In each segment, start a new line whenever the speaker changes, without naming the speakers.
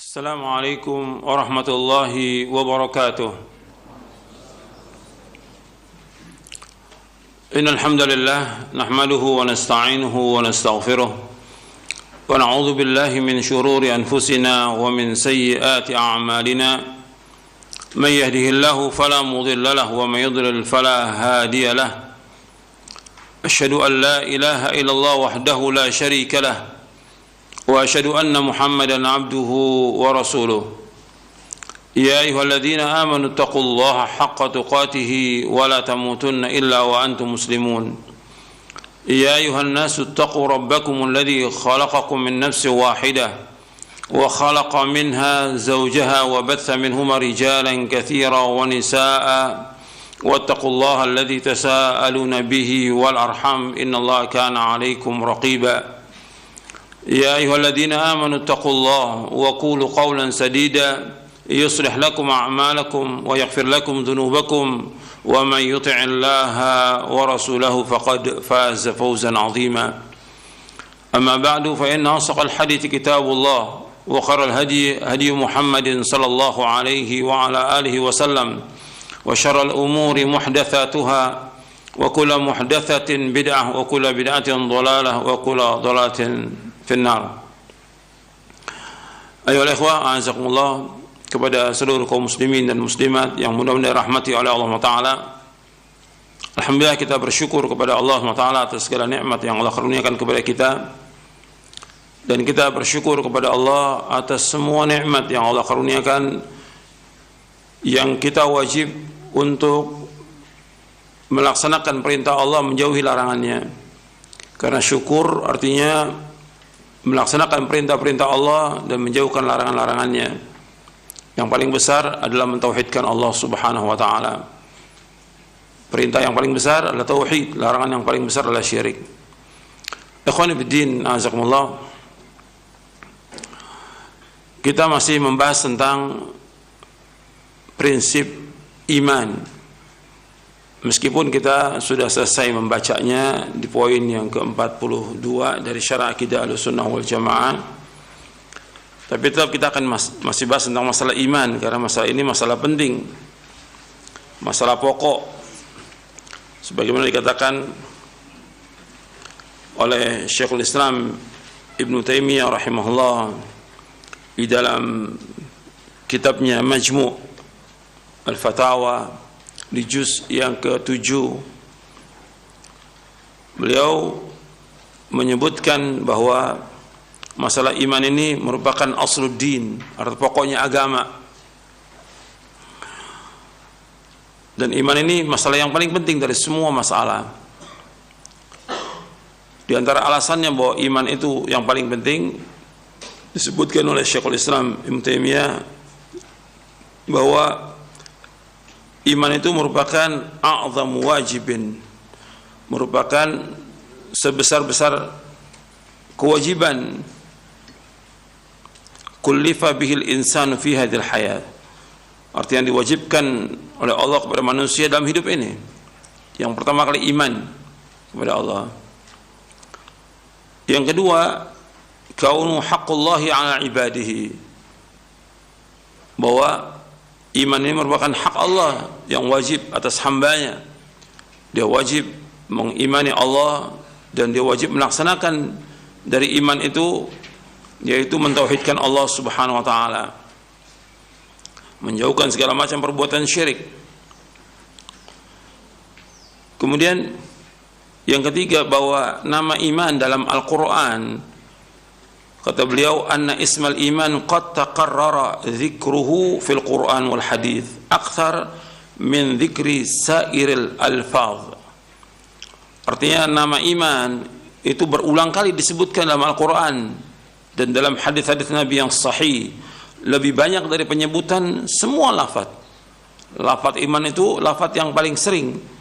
السلام عليكم ورحمة الله وبركاته. إن الحمد لله نحمده ونستعينه ونستغفره ونعوذ بالله من شرور أنفسنا ومن سيئات أعمالنا. من يهده الله فلا مضل له ومن يضلل فلا هادي له. أشهد أن لا إله إلا الله وحده لا شريك له وأشهد أن محمدا عبده ورسوله. يا أيها الذين آمنوا اتقوا الله حق تقاته ولا تموتن إلا وأنتم مسلمون. يا أيها الناس اتقوا ربكم الذي خلقكم من نفس واحدة وخلق منها زوجها وبث منهما رجالا كثيرا ونساء واتقوا الله الذي تساءلون به والأرحام إن الله كان عليكم رقيبا. يا أيها الذين آمنوا اتقوا الله وقولوا قولا سديدا يصلح لكم أعمالكم ويغفر لكم ذنوبكم ومن يطع الله ورسوله فقد فاز فوزا عظيما. أما بعد فإن أصدق الحديث كتاب الله وخير الهدي هدي محمد صلى الله عليه وعلى آله وسلم وشر الأمور محدثاتها وكل محدثة بدعة وكل بدعة ضلالة وكل ضلالة في النار. Ayolah ikhwah, a'azakumullah, kepada seluruh kaum muslimin dan muslimat yang mudah-mudahan dirahmati oleh Allah Ta'ala. Alhamdulillah, kita bersyukur kepada Allah Ta'ala atas segala nikmat yang Allah karuniakan kepada kita, dan kita bersyukur kepada Allah atas semua nikmat yang Allah karuniakan, yang kita wajib untuk melaksanakan perintah Allah, menjauhi larangannya. Karena syukur artinya melaksanakan perintah-perintah Allah dan menjauhkan larangan-larangannya. Yang paling besar adalah mentauhidkan Allah Subhanahu wa taala. Perintah yang paling besar adalah tauhid, larangan yang paling besar adalah syirik. Ikhwani fiddin, azakumullah. Kita masih membahas tentang prinsip iman. Meskipun kita sudah selesai membacanya di poin yang ke-42 dari Syarah Aqidah Ahlussunnah wal Jamaah, tapi tetap kita akan masih bahas tentang masalah iman, karena masalah ini masalah penting, masalah pokok, sebagaimana dikatakan oleh Syekhul Islam Ibnu Taimiyah rahimahullah di dalam kitabnya Majmu' Al-Fatawa di juz yang ke-7. Beliau menyebutkan bahwa masalah iman ini merupakan asluddin, arti pokoknya agama. Dan iman ini masalah yang paling penting dari semua masalah. Di antara alasannya bahwa iman itu yang paling penting, disebutkan oleh Syekhul Islam Ibnu Taimiyah bahwa iman itu merupakan a'zamu wajibin, merupakan sebesar-besar kewajiban, kullifa bihil insanu fi hadhil hayat, artinya diwajibkan oleh Allah kepada manusia dalam hidup ini. Yang pertama kali iman kepada Allah. Yang kedua, kaunu haqqullahi ala ibadihi, bahwa iman ini merupakan hak Allah yang wajib atas hambanya. Dia wajib mengimani Allah dan dia wajib melaksanakan dari iman itu, yaitu mentauhidkan Allah Subhanahu wa taala, menjauhkan segala macam perbuatan syirik. Kemudian yang ketiga, bahwa nama iman dalam Al-Quran, kata beliau, anna ismal iman qad taqarrara dzikruhu fil Qur'an wal hadits akthar min dzikri sairil alfaz. Artinya nama iman itu berulang kali disebutkan dalam Al-Quran dan dalam hadis-hadis Nabi yang sahih, lebih banyak dari penyebutan semua lafaz. Lafaz iman itu lafaz yang paling sering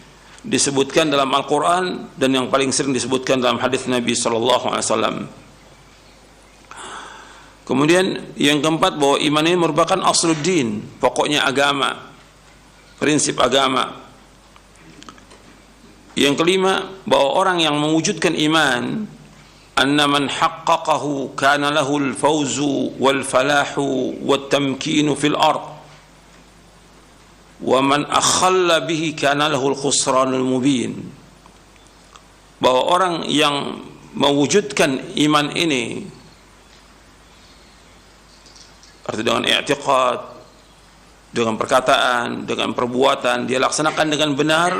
disebutkan dalam Al-Quran dan yang paling sering disebutkan dalam hadis Nabi sallallahu alaihi wasallam. Kemudian yang keempat, bahwa iman ini merupakan asluddin, pokoknya agama, prinsip agama. Yang kelima, bahwa orang yang mewujudkan iman anna man haqqaqahu kana lahu al-fawzu wal-falahu wat-tamkinu fil ard wa man akhalla bihi kana lahu al-khusranul mubin. Bahwa orang yang mewujudkan iman ini, arti dengan i'tiqad, dengan perkataan, dengan perbuatan, dia laksanakan dengan benar,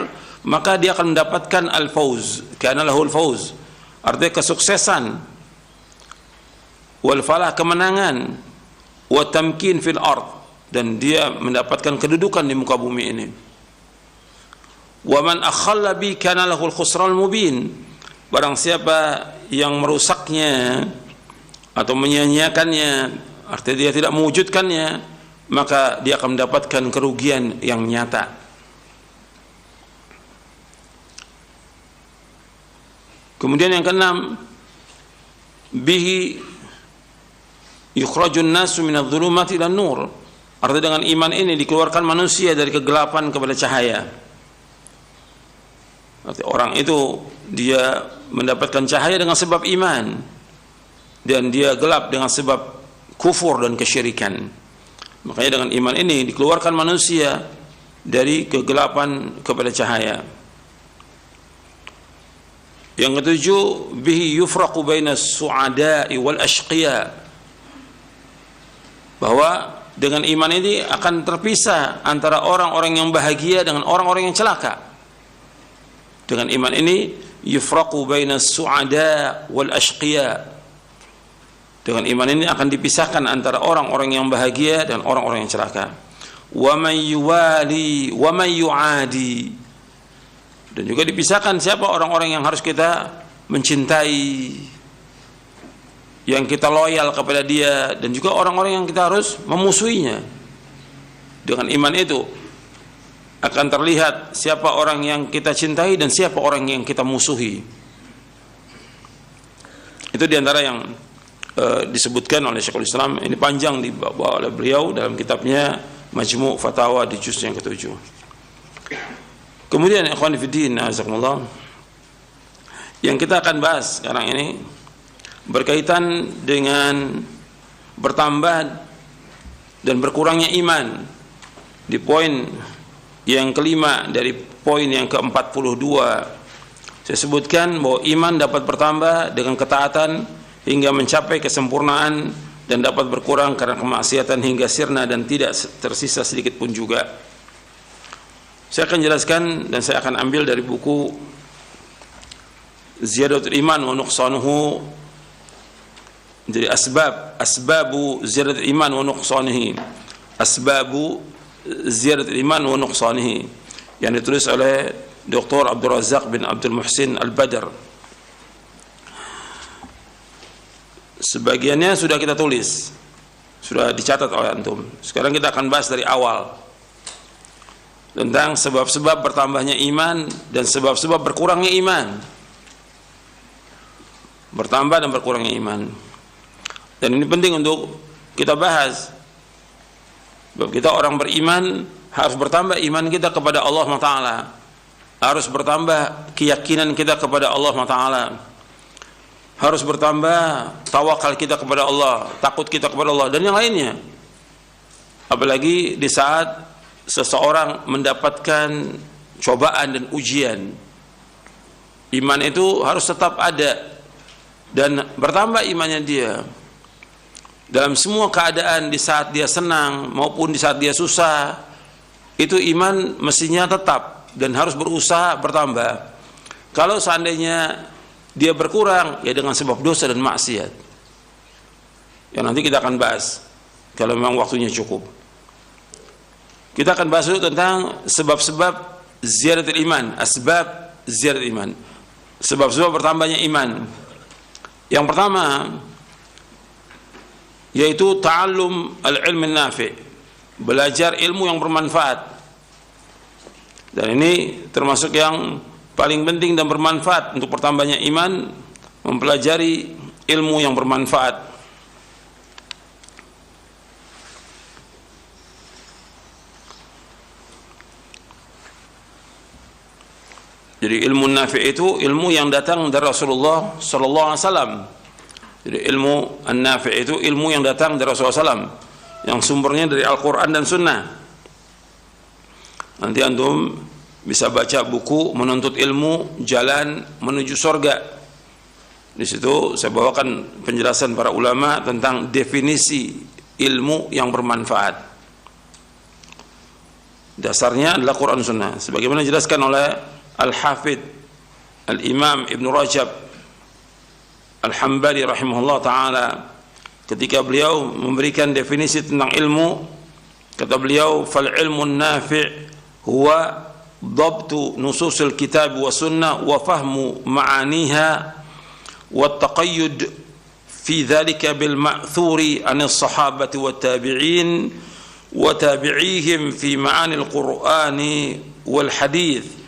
maka dia akan mendapatkan al-fawz, kana lahul fawz, artinya kesuksesan, wal falah, kemenangan, wa tamkin fil ard, dan dia mendapatkan kedudukan di muka bumi ini. Wa man akhalla bi kana lahul khusranul mubin. Barang siapa yang merusaknya atau menyia-nyiakannya, artinya dia tidak mewujudkannya, maka dia akan mendapatkan kerugian yang nyata. Kemudian yang keenam, bihi yukhrajun nasu minadh-dhulumati ilan nur. Artinya dengan iman ini dikeluarkan manusia dari kegelapan kepada cahaya. Artinya orang itu dia mendapatkan cahaya dengan sebab iman, dan dia gelap dengan sebab kufur dan kesyirikan. Makanya dengan iman ini dikeluarkan manusia dari kegelapan kepada cahaya. Yang ketujuh, bihi yufraqu bainas su'ada'i wal ashqiya. Bahwa dengan iman ini akan terpisah antara orang-orang yang bahagia dengan orang-orang yang celaka. Dengan iman ini yufraqu bainas su'ada wal ashqiya. Dengan iman ini akan dipisahkan antara orang-orang yang bahagia dan orang-orang yang celaka. Wa man yuwali wa man yu'adi. Dan juga dipisahkan siapa orang-orang yang harus kita mencintai, yang kita loyal kepada dia, dan juga orang-orang yang kita harus memusuhinya. Dengan iman itu akan terlihat siapa orang yang kita cintai dan siapa orang yang kita musuhi. Itu diantara yang disebutkan oleh Syekhul Islam. Ini panjang dibawa oleh beliau dalam kitabnya Majmu' Fatawa di juz yang ke-7. Kemudian ikhwan fillah, azakumullah, yang kita akan bahas sekarang ini berkaitan dengan bertambah dan berkurangnya iman. Di poin yang kelima dari poin yang ke-42 saya sebutkan bahwa iman dapat bertambah dengan ketaatan hingga mencapai kesempurnaan, dan dapat berkurang karena kemaksiatan hingga sirna dan tidak tersisa sedikit pun juga. Saya akan jelaskan, dan saya akan ambil dari buku Ziyadatul Iman wa Nuqsanuhu, jadi asbabu ziyadatul iman wa nuqsanihi, asbabu ziyadatul iman wa nuqsanihi, yang ditulis oleh Dr. Abdul Razak bin Abdul Muhsin Al-Badr. Sebagiannya sudah kita tulis, sudah dicatat oleh antum. Sekarang kita akan bahas dari awal tentang sebab-sebab bertambahnya iman dan sebab-sebab berkurangnya iman. Bertambah dan berkurangnya iman. Dan ini penting untuk kita bahas. Sebab kita orang beriman harus bertambah iman kita kepada Allah Ta'ala. Harus bertambah keyakinan kita kepada Allah Ta'ala. Harus bertambah tawakal kita kepada Allah, takut kita kepada Allah, dan yang lainnya. Apalagi di saat seseorang mendapatkan cobaan dan ujian, iman itu harus tetap ada dan bertambah imannya dia dalam semua keadaan. Di saat dia senang maupun di saat dia susah, itu iman mestinya tetap dan harus berusaha bertambah. Kalau seandainya dia berkurang, ya dengan sebab dosa dan maksiat, yang nanti kita akan bahas kalau memang waktunya cukup. Kita akan bahas dulu tentang sebab-sebab ziyadatul iman, asbab ziyadatul iman, sebab-sebab bertambahnya iman. Yang pertama yaitu ta'allum al-ilm an-nafi', belajar ilmu yang bermanfaat. Dan ini termasuk yang paling penting dan bermanfaat untuk bertambahnya iman, mempelajari ilmu yang bermanfaat. Jadi ilmu nafi' itu ilmu yang datang dari Rasulullah sallallahu alaihi wasallam. Jadi ilmu an-nafi' itu ilmu yang datang dari Rasulullah SAW, yang sumbernya dari Al-Quran dan Sunnah. Nanti antum bisa baca buku Menuntut Ilmu Jalan Menuju Surga. Di situ saya bawakan penjelasan para ulama tentang definisi ilmu yang bermanfaat. Dasarnya adalah Quran Sunnah, sebagaimana dijelaskan oleh Al-Hafidh Al-Imam Ibn Rajab Al-Hambali rahimahullah ta'ala ketika beliau memberikan definisi tentang ilmu. Kata beliau, fal ilmu nafi' huwa dhabtu nususil kitab wa sunnah wa fahmu ma'aniha wa taqayyud fi dhalika bil ma'thuri anis sahabati wa tabi'in wa tabi'ihim fi ma'anil qur'ani wal hadith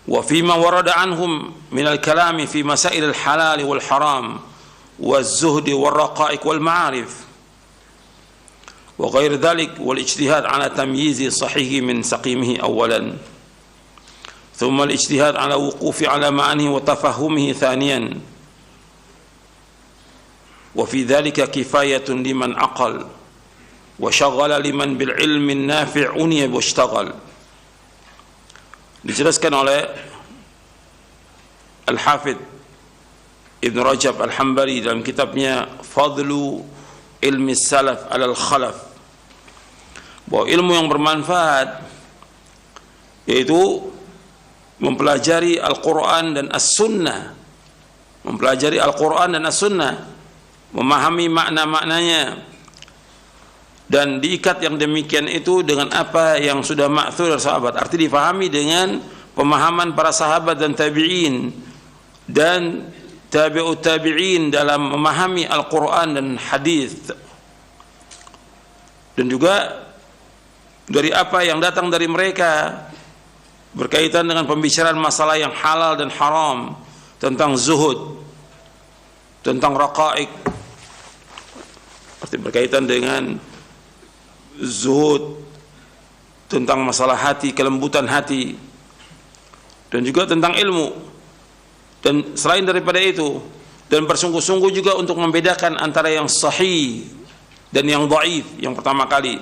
وفيما ورد عنهم من الكلام في مسائل الحلال والحرام والزهد والرقائق والمعارف وغير ذلك والاجتهاد على تمييز صحيح من سقيمه أولا ثم الاجتهاد على وقوف على معانيه وتفهمه ثانيا وفي ذلك كفاية لمن عقل وشغل لمن بالعلم النافع أنيب واشتغل. Dijelaskan oleh Al-Hafidh Ibn Rajab Al-Hambali dalam kitabnya Fadlu Ilmi Salaf Alal Khalaf, bahwa ilmu yang bermanfaat yaitu mempelajari Al-Quran dan As-Sunnah, mempelajari Al-Quran dan As-Sunnah, memahami makna-maknanya, dan diikat yang demikian itu dengan apa yang sudah ma'thur dari sahabat. Arti difahami dengan pemahaman para sahabat dan tabi'in dan tabi'ut tabi'in dalam memahami Al-Quran dan hadis, dan juga dari apa yang datang dari mereka berkaitan dengan pembicaraan masalah yang halal dan haram, tentang zuhud, tentang raqaik, arti berkaitan dengan zuhud, tentang masalah hati, kelembutan hati, dan juga tentang ilmu. Dan selain daripada itu, dan bersungguh-sungguh juga untuk membedakan antara yang sahih dan yang dhaif yang pertama kali.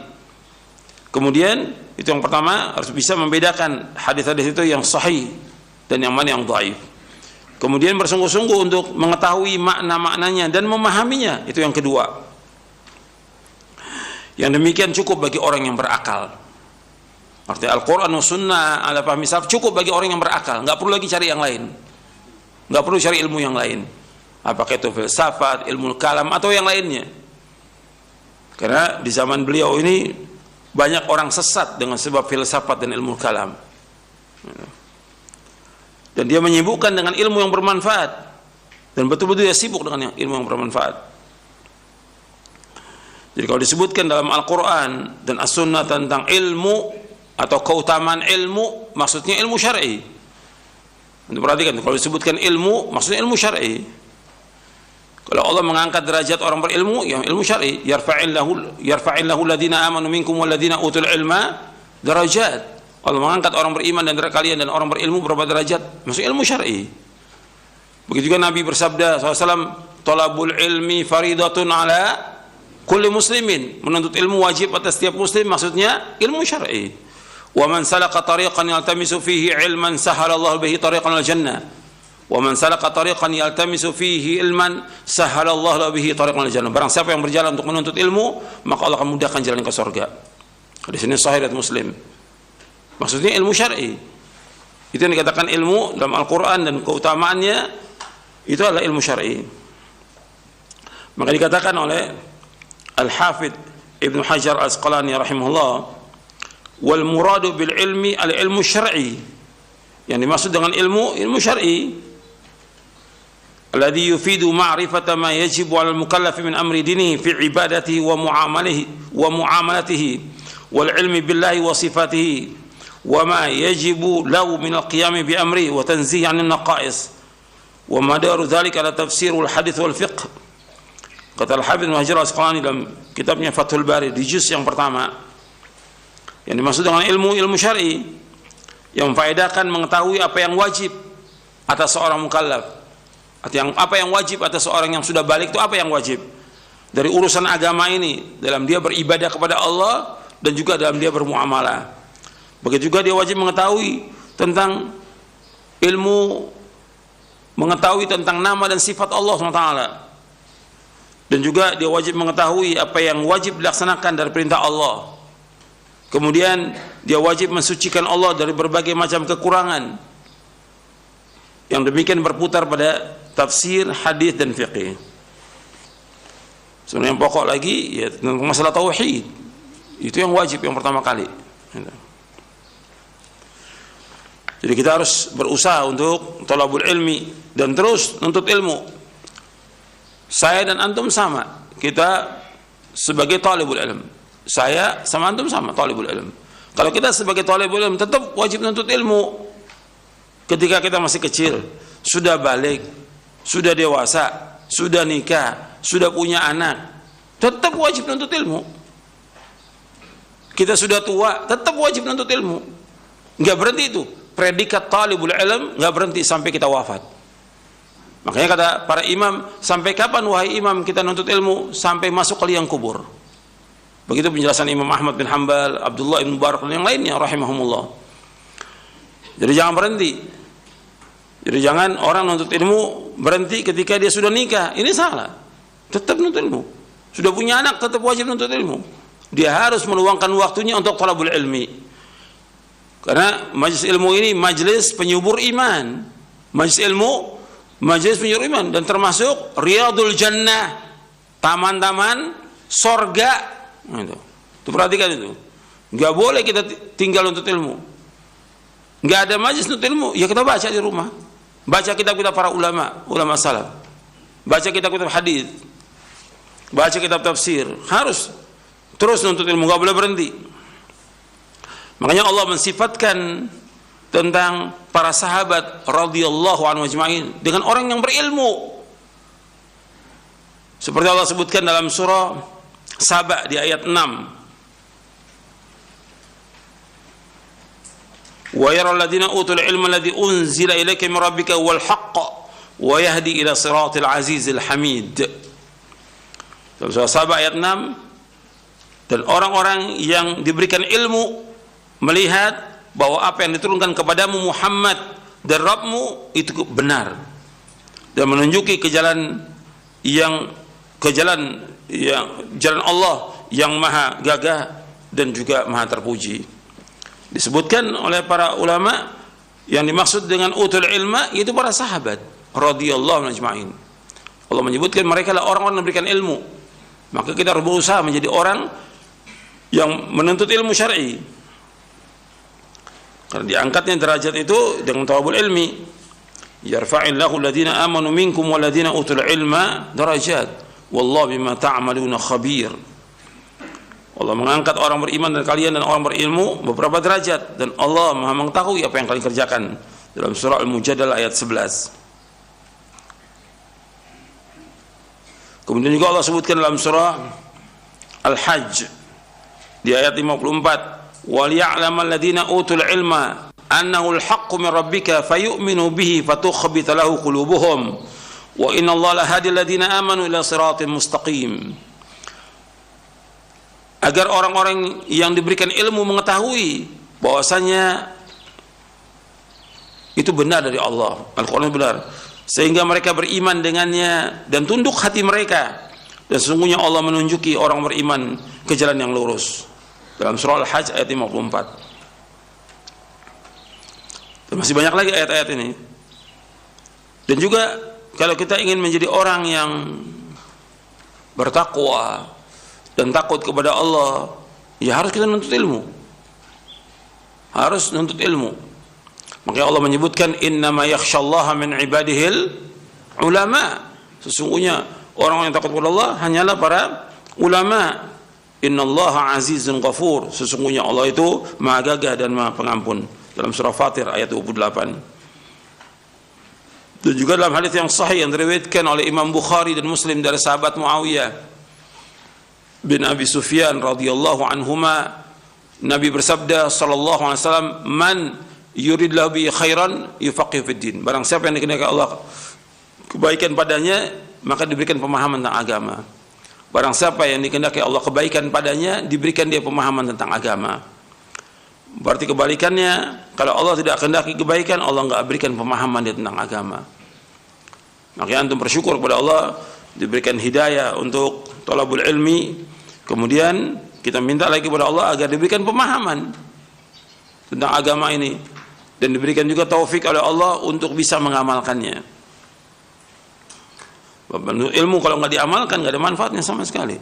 Kemudian itu yang pertama, harus bisa membedakan hadis-hadis itu yang sahih dan yang mana yang dhaif. Kemudian bersungguh-sungguh untuk mengetahui makna-maknanya dan memahaminya, itu yang kedua. Yang demikian cukup bagi orang yang berakal. Artinya Al-Quran dan Sunnah ala fahmi salaf cukup bagi orang yang berakal, nggak perlu lagi cari yang lain, nggak perlu cari ilmu yang lain, apakah itu filsafat, ilmu kalam atau yang lainnya. Karena di zaman beliau ini banyak orang sesat dengan sebab filsafat dan ilmu kalam, dan dia menyibukkan dengan ilmu yang bermanfaat, dan betul-betul dia sibuk dengan ilmu yang bermanfaat. Jadi kalau disebutkan dalam Al-Quran dan As-Sunnah tentang ilmu atau keutamaan ilmu, maksudnya ilmu syar'i. Untuk perhatikan, kalau disebutkan ilmu, maksudnya ilmu syar'i. Kalau Allah mengangkat derajat orang berilmu, ya ilmu syar'i. Yarfa'illahu alladhina amanu minkum walladhina utul ilma darajat. Allah mengangkat orang beriman dan dari kalian dan orang berilmu berapa derajat? Maksudnya ilmu syar'i. Begitu juga Nabi bersabda SAW, talabul ilmi faridatun ala kulli muslimin, menuntut ilmu wajib atas setiap muslim, maksudnya ilmu syar'i. Wa man salaka tariqan yaltamisu fihi ilman sahalallahu bihi tariqan al jannah. Wa man salaka tariqan yaltamisu fihi ilman sahalallahu bihi tariqan al jannah. Barang siapa yang berjalan untuk menuntut ilmu, maka Allah akan mudahkan jalan ke surga. Di sini sahih riwayat Muslim. Maksudnya ilmu syar'i. Itu yang dikatakan ilmu dalam Al-Qur'an dan keutamaannya itu adalah ilmu syar'i. Maka dikatakan oleh Al-Hafidh Ibn Hajar Al-Asqalani rahimahullah, wal muradu bil ilmi al ilmu syar'i, yang dimaksud dengan ilmu syar'i, alladhi yufidu ma'rifata ma yajibu 'ala al-mukallafi min amri dinihi fi ibadatihi wa muamalatihi wal ilmi billahi wa sifatihi wa ma yajibu lahu min al-qiyam bi amri wa tanzih 'an an-naqais wa madaru dhalika ala tafsir wal hadith wal fiqh. Kata Al-Hafidh Ibn Hajar Al-Asqalani dalam kitabnya Fathul Bari di juz yang pertama, yang dimaksud dengan ilmu syar'i yang memfaedahkan mengetahui apa yang wajib atas seorang mukallaf. Apa yang wajib atas seorang yang sudah balik itu apa yang wajib dari urusan agama ini, dalam dia beribadah kepada Allah dan juga dalam dia bermuamalah. Begitu juga dia wajib mengetahui tentang ilmu, mengetahui tentang nama dan sifat Allah SWT. Dan juga dia wajib mengetahui apa yang wajib dilaksanakan dari perintah Allah. Kemudian dia wajib mensucikan Allah dari berbagai macam kekurangan. Yang demikian berputar pada tafsir, hadis dan fiqih. Sebenarnya yang pokok lagi ya tentang masalah tauhid. Itu yang wajib yang pertama kali. Jadi kita harus berusaha untuk thalabul ilmi dan terus nuntut ilmu. Saya dan antum sama. Kita sebagai thalibul ilm. Saya sama antum sama thalibul ilm. Kalau kita sebagai thalibul ilm tetap wajib nuntut ilmu. Ketika kita masih kecil, sudah balik, sudah dewasa, sudah nikah, sudah punya anak, tetap wajib nuntut ilmu. Kita sudah tua, tetap wajib nuntut ilmu. Enggak berhenti itu. Predikat talibul ilm enggak berhenti sampai kita wafat. Makanya kata para imam, sampai kapan wahai imam kita nuntut ilmu? Sampai masuk ke liang kubur. Begitu penjelasan Imam Ahmad bin Hanbal, Abdullah bin Mubarak dan yang lainnya rahimahumullah. Jadi jangan berhenti. Jadi jangan orang nuntut ilmu berhenti ketika dia sudah nikah. Ini salah. Tetap nuntut ilmu. Sudah punya anak tetap wajib nuntut ilmu. Dia harus meluangkan waktunya untuk talabul ilmi. Karena majlis ilmu ini majlis penyubur iman. Majlis ilmu majlis penyubur iman dan termasuk riyadul jannah, taman-taman sorga. Itu perhatikan itu. Enggak boleh kita tinggal untuk ilmu. Enggak ada majlis untuk ilmu, ya kita baca di rumah. Baca kitab-kitab para ulama salaf. Baca kitab-kitab hadis. Baca kitab tafsir. Harus terus nuntut ilmu, enggak boleh berhenti. Makanya Allah mensifatkan tentang para sahabat radhiyallahu anhum ajma'in dengan orang yang berilmu. Seperti Allah sebutkan dalam surah Saba di ayat 6. Wa yaral ladzina utul ilma alladzi unzila ilaika min rabbika wal haqq wa yahdi ila siratil azizil hamid. Dalam surah Saba ayat 6, dan orang-orang yang diberikan ilmu melihat bahwa apa yang diturunkan kepadamu Muhammad dari Rabbmu itu benar dan menunjuki jalan jalan Allah yang maha gagah dan juga maha terpuji. Disebutkan oleh para ulama yang dimaksud dengan utul ilma itu para sahabat radhiyallahu anhum ajma'in. Allah menyebutkan mereka adalah orang-orang yang memberikan ilmu. Maka kita harus berusaha menjadi orang yang menuntut ilmu syar'i. Karena diangkatnya derajat itu dengan thalabul ilmi. Yarfa'illahu alladhina amanu minkum walladhina utul ilma darajat. Wallahu bima ta'maluna khabir. Allah mengangkat orang beriman dan kalian dan orang berilmu beberapa derajat, dan Allah Maha mengetahui apa yang kalian kerjakan. Dalam surah Al-Mujadalah ayat 11. Kemudian juga Allah sebutkan dalam surah Al-Hajj di ayat 54, "Wal ya'lamal ladzina utul ilma annahu al-haqqu min rabbika fayu'minu bihi fatukhbita lahu qulubuhum wa inna Allah lahadi alladhina amanu ila siratin mustaqim." Agar orang-orang yang diberikan ilmu mengetahui bahwasanya itu benar dari Allah, Al-Quran benar, sehingga mereka beriman dengannya dan tunduk hati mereka, dan sesungguhnya Allah menunjuki orang beriman ke jalan yang lurus. Dalam surah Al-Hajj ayat 54. Dan masih banyak lagi ayat-ayat ini. Dan juga kalau kita ingin menjadi orang yang bertakwa dan takut kepada Allah, ya harus kita menuntut ilmu. Harus menuntut ilmu. Makanya Allah menyebutkan innama yakhsyallaha min ibadihil ulama. Sesungguhnya orang yang takut kepada Allah hanyalah para ulama. Innallaha azizun ghafur. Sesungguhnya Allah itu Maha Gagah dan Maha Pengampun. Dalam surah Fatir ayat 28. Dan juga dalam hadis yang sahih yang diriwayatkan oleh Imam Bukhari dan Muslim dari sahabat Muawiyah bin Abi Sufyan radhiyallahu anhuma, Nabi bersabda sallallahu alaihi wasallam, "Man yuridillahu bihi khairan yufaqihu fid din. Barang siapa yang dikehendaki Allah kebaikan padanya, maka diberikan pemahaman tentang agama. Barang siapa yang dikehendaki Allah kebaikan padanya, diberikan dia pemahaman tentang agama. Berarti kebalikannya, kalau Allah tidak kehendaki kebaikan, Allah enggak berikan pemahaman dia tentang agama. Makanya antum bersyukur kepada Allah diberikan hidayah untuk thalabul ilmi, kemudian kita minta lagi kepada Allah agar diberikan pemahaman tentang agama ini dan diberikan juga taufik oleh Allah untuk bisa mengamalkannya. Ilmu kalau nggak diamalkan nggak ada manfaatnya sama sekali.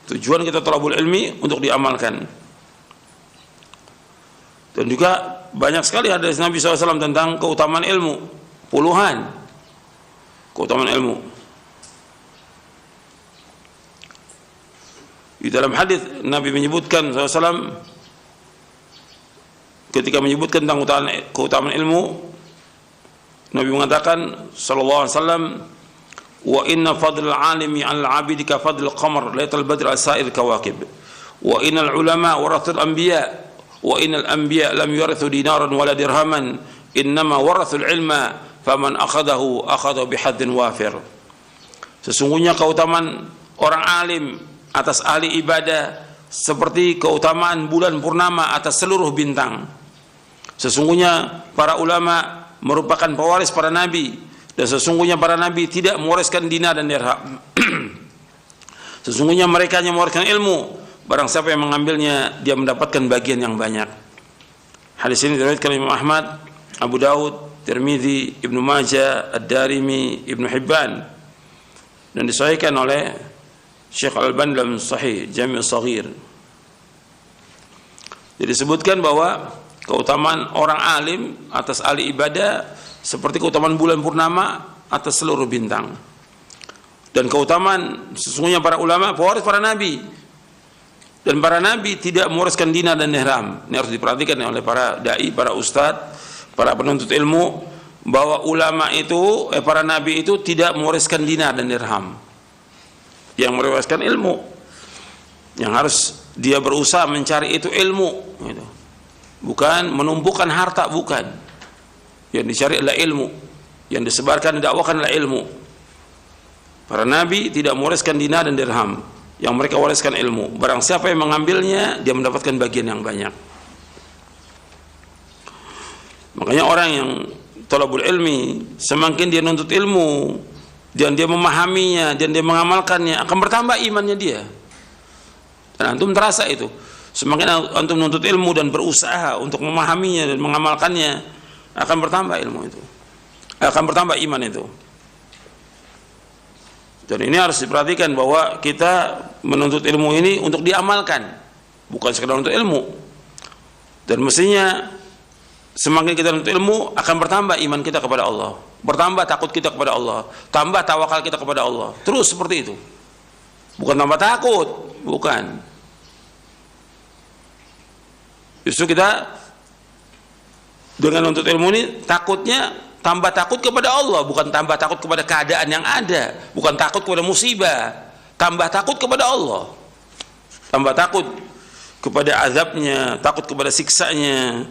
Tujuan kita thalabul ilmi untuk diamalkan. Dan juga banyak sekali hadis Nabi SAW tentang keutamaan ilmu, puluhan keutamaan ilmu. Di dalam hadis Nabi menyebutkan SAW ketika menyebutkan tentang keutamaan ilmu, Nabi mengatakan sallallahu alaihi wasallam, wa inna fadl al-alimi 'ala al-'abidi ka fadl al-qamar lailatul badri 'ala sa'ir kawakib wa innal ulama warathul anbiya wa innal anbiya lam yurithu dinaran wala dirhaman innama warathul ilma faman akhadahu akhadha bihadzin wafir. Sesungguhnya keutamaan orang alim atas ahli ibadah seperti keutamaan bulan purnama atas seluruh bintang. Sesungguhnya para ulama merupakan pewaris para nabi, dan sesungguhnya para nabi tidak mewariskan dinar dan dirham. Sesungguhnya mereka hanya mewariskan ilmu. Barang siapa yang mengambilnya, dia mendapatkan bagian yang banyak. Hadis ini diriwayatkan Imam Ahmad, Abu Daud, Tirmidzi, Ibnu Majah, Ad-Darimi, Ibnu Hibban, dan disahihkan oleh Syekh Al-Albani dalam Sahih Jami' Shaghir. Jadi disebutkan bahwa keutamaan orang alim atas ahli ibadah seperti keutamaan bulan purnama atas seluruh bintang. Dan keutamaan sesungguhnya para ulama pewaris para nabi, dan para nabi tidak mewariskan dinar dan dirham. Ini harus diperhatikan oleh para dai, para ustadz, para penuntut ilmu, bahwa ulama itu para nabi itu tidak mewariskan dinar dan dirham. Yang mewariskan ilmu, yang harus dia berusaha mencari itu ilmu gitu. Bukan menumbuhkan harta, bukan. Yang dicari adalah ilmu, yang disebarkan didakwakan adalah ilmu. Para nabi tidak mewariskan dinar dan dirham, yang mereka wariskan ilmu. Barang siapa yang mengambilnya, dia mendapatkan bagian yang banyak. Makanya orang yang thalabul ilmi, semakin dia nuntut ilmu dan dia memahaminya dan dia mengamalkannya, akan bertambah imannya dia. Dan antum terasa itu. Semakin antum menuntut ilmu dan berusaha untuk memahaminya dan mengamalkannya, akan bertambah ilmu itu, akan bertambah iman itu. Dan ini harus diperhatikan bahwa kita menuntut ilmu ini untuk diamalkan, bukan sekedar untuk ilmu. Dan mestinya semakin kita menuntut ilmu, akan bertambah iman kita kepada Allah, bertambah takut kita kepada Allah, tambah tawakal kita kepada Allah. Terus seperti itu. Bukan tambah takut, bukan. Justru kita dengan menuntut ilmu ini takutnya tambah takut kepada Allah, bukan tambah takut kepada keadaan yang ada, bukan takut kepada musibah, tambah takut kepada Allah, tambah takut kepada azabnya, takut kepada siksanya,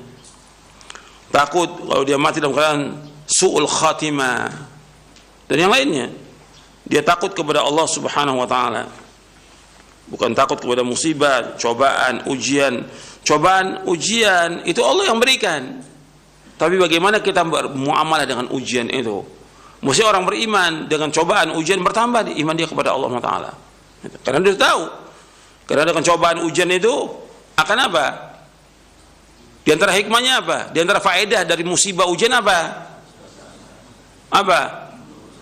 takut kalau dia mati dalam keadaan su'ul khatimah dan yang lainnya. Dia takut kepada Allah Subhanahu wa taala, bukan takut kepada musibah, cobaan, ujian. Cobaan, ujian itu Allah yang berikan. Tapi bagaimana kita bermuamalah dengan ujian itu? Mesti orang beriman dengan cobaan, ujian bertambah di iman dia kepada Allah Taala. Karena dia tahu, karena dengan cobaan, ujian itu akan apa? Di antara hikmahnya apa? Di antara faedah dari musibah ujian apa? Apa?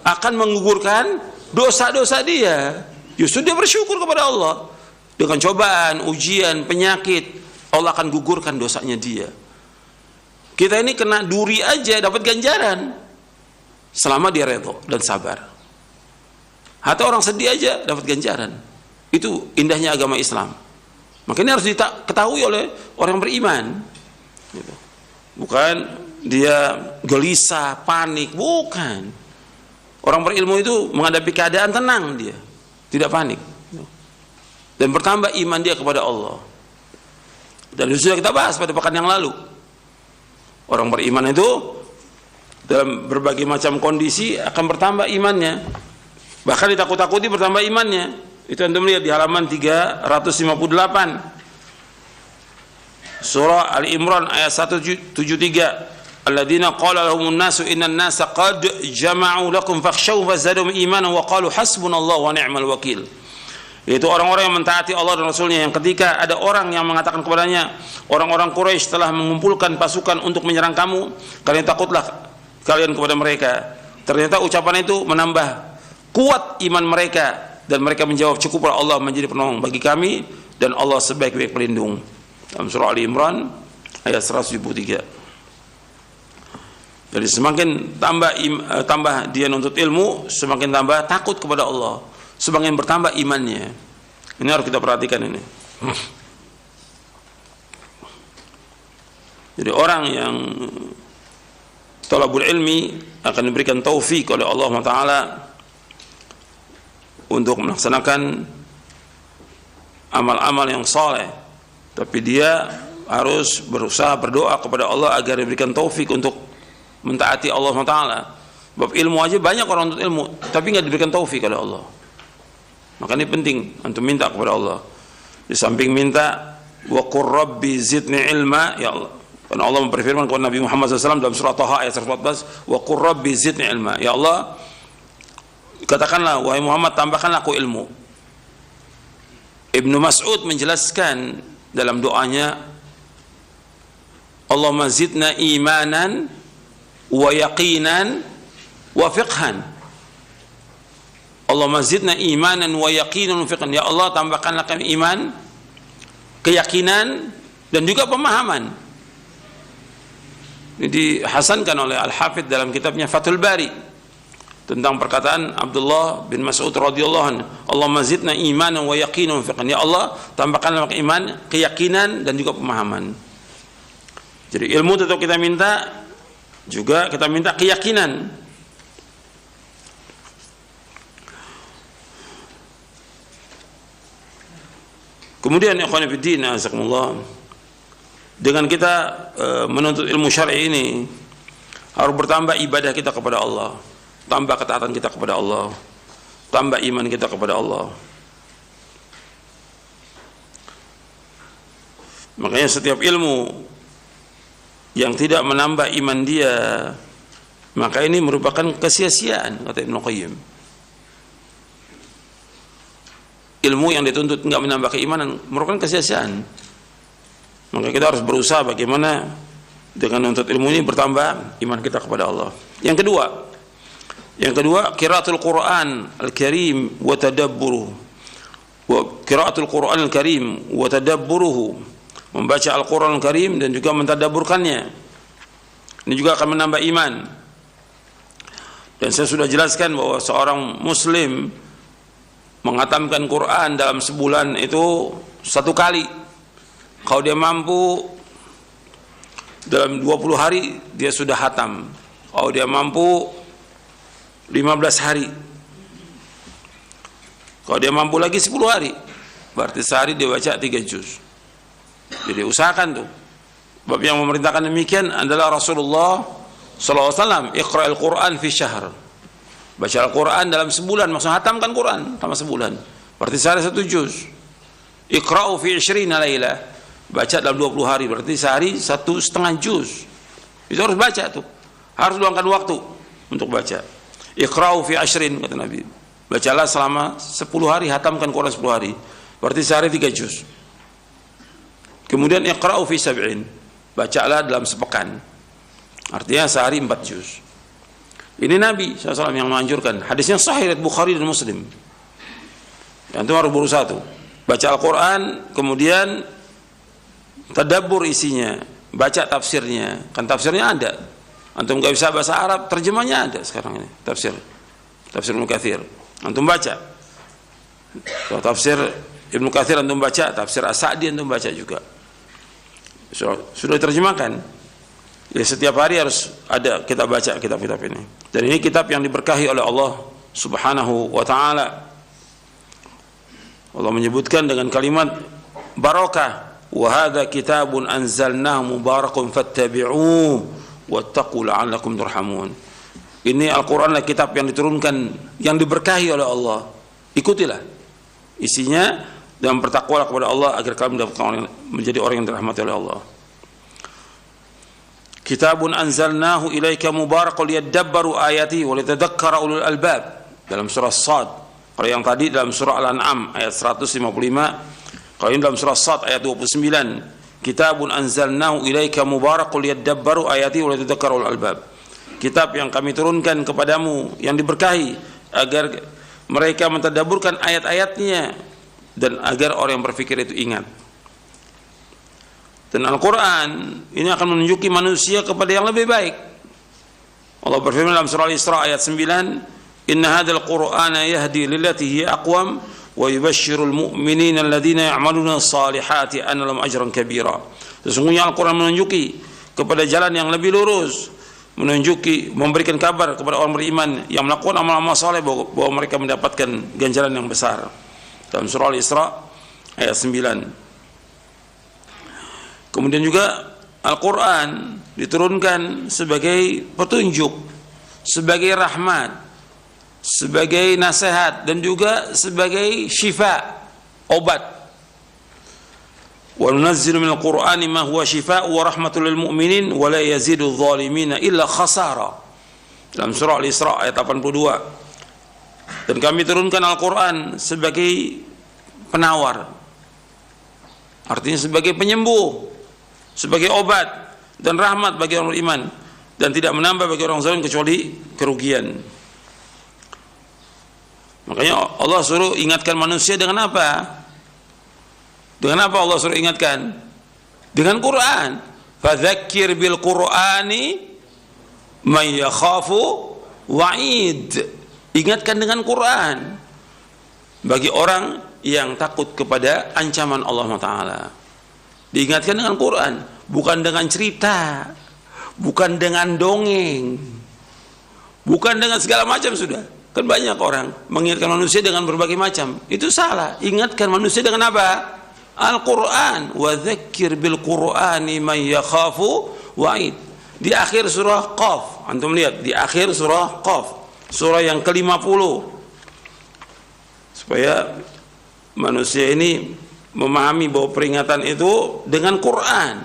Akan menggugurkan dosa-dosa dia. Justru dia bersyukur kepada Allah. Dengan cobaan, ujian, penyakit, Allah akan gugurkan dosanya dia. Kita ini kena duri aja dapat ganjaran selama dia redha dan sabar. Atau orang sedih aja dapat ganjaran. Itu indahnya agama Islam. Makanya harus diketahui oleh orang beriman. Bukan dia gelisah, panik, bukan. Orang berilmu itu menghadapi keadaan tenang dia, tidak panik. Dan bertambah iman dia kepada Allah. Dan sudah kita bahas pada pekan yang lalu. Orang beriman itu dalam berbagai macam kondisi akan bertambah imannya. Bahkan ditakut-takuti bertambah imannya. Itu Anda melihat di halaman 358. Surah Al-Imran ayat 173. Alladzina qala lahumun nasu innan nasa qad jama'u lakum fakhshawhum fazadahum imanan wa qalu hasbunallahu wa ni'mal wakil. Yaitu orang-orang yang mentaati Allah dan Rasulnya, yang ketika ada orang yang mengatakan kepadanya, orang-orang Quraisy telah mengumpulkan pasukan untuk menyerang kamu, kalian takutlah kalian kepada mereka. Ternyata ucapan itu menambah kuat iman mereka, dan mereka menjawab, cukuplah Allah menjadi penolong bagi kami, dan Allah sebaik-baik pelindung. Dalam surah Al-Imran ayat 173. Jadi semakin tambah dia nuntut ilmu, semakin tambah takut kepada Allah, semakin bertambah imannya. Ini harus kita perhatikan ini. Jadi orang yang talabul ilmi akan diberikan taufik oleh Allah Taala untuk melaksanakan amal-amal yang saleh, tapi dia harus berusaha berdoa kepada Allah agar diberikan taufik untuk mentaati Allah Taala. Sebab ilmu aja banyak orang untuk ilmu, tapi nggak diberikan taufik oleh Allah. Maka ini penting untuk minta kepada Allah. Di samping minta, wa qur rabbi zidni ilma, ya Allah. Karena Allah memperfirman kepada Nabi Muhammad SAW dalam surah Taha ayat 114, wa qur rabbi zidni ilma. Ya Allah, katakanlah, wahai Muhammad, tambahkanlah aku ilmu. Ibnu Mas'ud menjelaskan dalam doanya, Allahumma zidna imanan wa yaqinan wa fiqhan. Allahumma zidna imanan wa yaqinan wa fiqhan. Ya Allah, tambahkanlah kami iman, keyakinan, dan juga pemahaman. Ini dihasankan oleh Al-Hafidh dalam kitabnya Fathul Bari tentang perkataan Abdullah bin Mas'ud radhiyallahu anhu, Allahumma zidna imanan wa yaqinan wa fiqhan. Ya Allah, tambahkanlah iman, keyakinan, dan juga pemahaman. Jadi ilmu tetap kita minta, juga kita minta keyakinan. Kemudian ikhwan fillah, azakumullah, dengan kita menuntut ilmu syar'i ini harus bertambah ibadah kita kepada Allah, tambah ketaatan kita kepada Allah, tambah iman kita kepada Allah. Makanya setiap ilmu yang tidak menambah iman dia, maka ini merupakan kesia-siaan, kata Ibnu Qayyim. Ilmu yang dituntut enggak menambah keimanan merupakan kesia-siaan. Maka kita harus berusaha bagaimana dengan menuntut ilmu ini bertambah iman kita kepada Allah. Yang kedua, qiraatul Quran Al-Karim wa tadabburuhu. Qiraatul Quran Al-Karim wa tadabburuhu. Membaca Al-Quran Al-Karim dan juga mentadabburkannya. Ini juga akan menambah iman. Dan saya sudah jelaskan bahwa seorang muslim menghatamkan Quran dalam sebulan itu 1 kali. Kalau dia mampu dalam 20 hari dia sudah hatam. Kalau dia mampu 15 hari. Kalau dia mampu lagi 10 hari, berarti sehari dia baca 3 juz. Jadi usahakan tuh. Sebab yang memerintahkan demikian adalah Rasulullah SAW, Iqra'il Quran fi syahr. Baca Al-Quran dalam sebulan, maksudnya hatamkan Quran selama sebulan, berarti sehari 1 juz. Iqra'u fi 20 lailah, baca dalam 20 hari, berarti sehari 1,5 juz. Itu harus baca tuh, harus luangkan waktu untuk baca. Iqra'u fi 20, kata Nabi, bacalah selama 10 hari, hatamkan Quran 10 hari, berarti sehari 3 juz. Kemudian Iqra'u fi 70, bacalah dalam sepekan, artinya sehari 4 juz. Ini Nabi SAW yang menganjurkan. Hadisnya sahih riwayat Bukhari dan Muslim. Yang itu harus berusaha tuh. Baca Al-Quran, kemudian tadabbur isinya, baca tafsirnya. Kan tafsirnya ada. Antum gak bisa bahasa Arab, terjemahnya ada sekarang ini. Tafsir Ibnu Katsir. Antum baca. Kalau tafsir Ibnu Katsir antum baca, tafsir As-Sa'di antum baca juga. Sudah diterjemahkan. Ya setiap hari harus ada kita baca kitab-kitab ini. Dan ini kitab yang diberkahi oleh Allah Subhanahu wa taala. Allah menyebutkan dengan kalimat barakah, wa hadza kitabun anzalnahu mubarakun fattabi'uhu wattaqu la'allakum turhamun. Ini Al-Quran adalah kitab yang diturunkan, yang diberkahi oleh Allah. Ikutilah isinya dan bertakwalah kepada Allah agar kalian menjadi orang yang dirahmati oleh Allah. Kitabun anzalnahu ilaika mubarakun liyadabbaru ayatihi wa litadzakkara ulul albab. Dalam surah Shad. Kalau yang tadi dalam surah Al-An'am ayat 155, kalau ini dalam surah Shad ayat 29. Kitabun anzalnahu ilaika mubarakun liyadabbaru ayatihi wa litadzakkara ulul albab. Kitab yang kami turunkan kepadamu yang diberkahi agar mereka mentadabburkan ayat-ayatnya dan agar orang yang berfikir itu ingat. Dan Al-Quran ini akan menunjuki manusia kepada yang lebih baik. Allah berfirman dalam surah Al-Isra ayat 9, "Inna hadzal Qur'ana yahdi lillati hiya aqwam wa yubashshirul mu'minina alladziina ya'maluna as-salihati anna lahum ajran kabira." Sesungguhnya Al-Quran menunjuki kepada jalan yang lebih lurus, memberikan kabar kepada orang beriman yang melakukan amal-amal saleh bahwa mereka mendapatkan ganjaran yang besar. Dalam surah Al-Isra ayat 9. Kemudian juga Al-Quran diturunkan sebagai petunjuk, sebagai rahmat, sebagai nasihat, dan juga sebagai syifa, obat. Wa nunazzilu minal Qur'ani ma huwa syifaa'un wa rahmatul lil mu'minin wa la yazidu adh-dhalimina illa khasara. Dalam surah Al-Isra ayat 82. Dan kami turunkan Al-Quran sebagai penawar, artinya sebagai penyembuh, sebagai obat dan rahmat bagi orang beriman, dan tidak menambah bagi orang zalim kecuali kerugian. Makanya Allah suruh ingatkan manusia dengan apa? Dengan apa Allah suruh ingatkan? Dengan Quran. Fadzakir bil Qur'ani may yakhafu wa'id. Ingatkan dengan Quran bagi orang yang takut kepada ancaman Allah Ta'ala. Diingatkan dengan Quran, bukan dengan cerita, bukan dengan dongeng, bukan dengan segala macam. Sudah kan banyak orang mengingatkan manusia dengan berbagai macam. Itu salah. Ingatkan manusia dengan apa? Al-Quran. Wa dzakir bil Qur'ani man yakhafu wa'id. Di akhir surah Qaf, antum lihat di akhir surah Qaf, surah yang ke-50, supaya manusia ini memahami bahwa peringatan itu dengan Quran.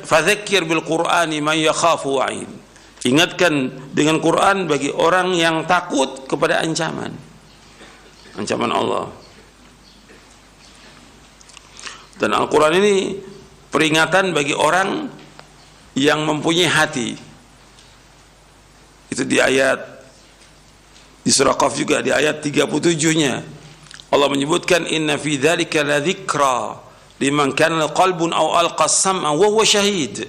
Fadzakir bil Qur'ani man yakhafu wa'id. Ingatkan dengan Quran bagi orang yang takut kepada ancaman Allah. Dan Al-Quran ini peringatan bagi orang yang mempunyai hati. Itu di surah Qaf juga, di ayat 37-nya Allah menyebutkan, inna fi dzalika ladzikra liman kana qalbun aw alqa sam'a wa huwa syahid.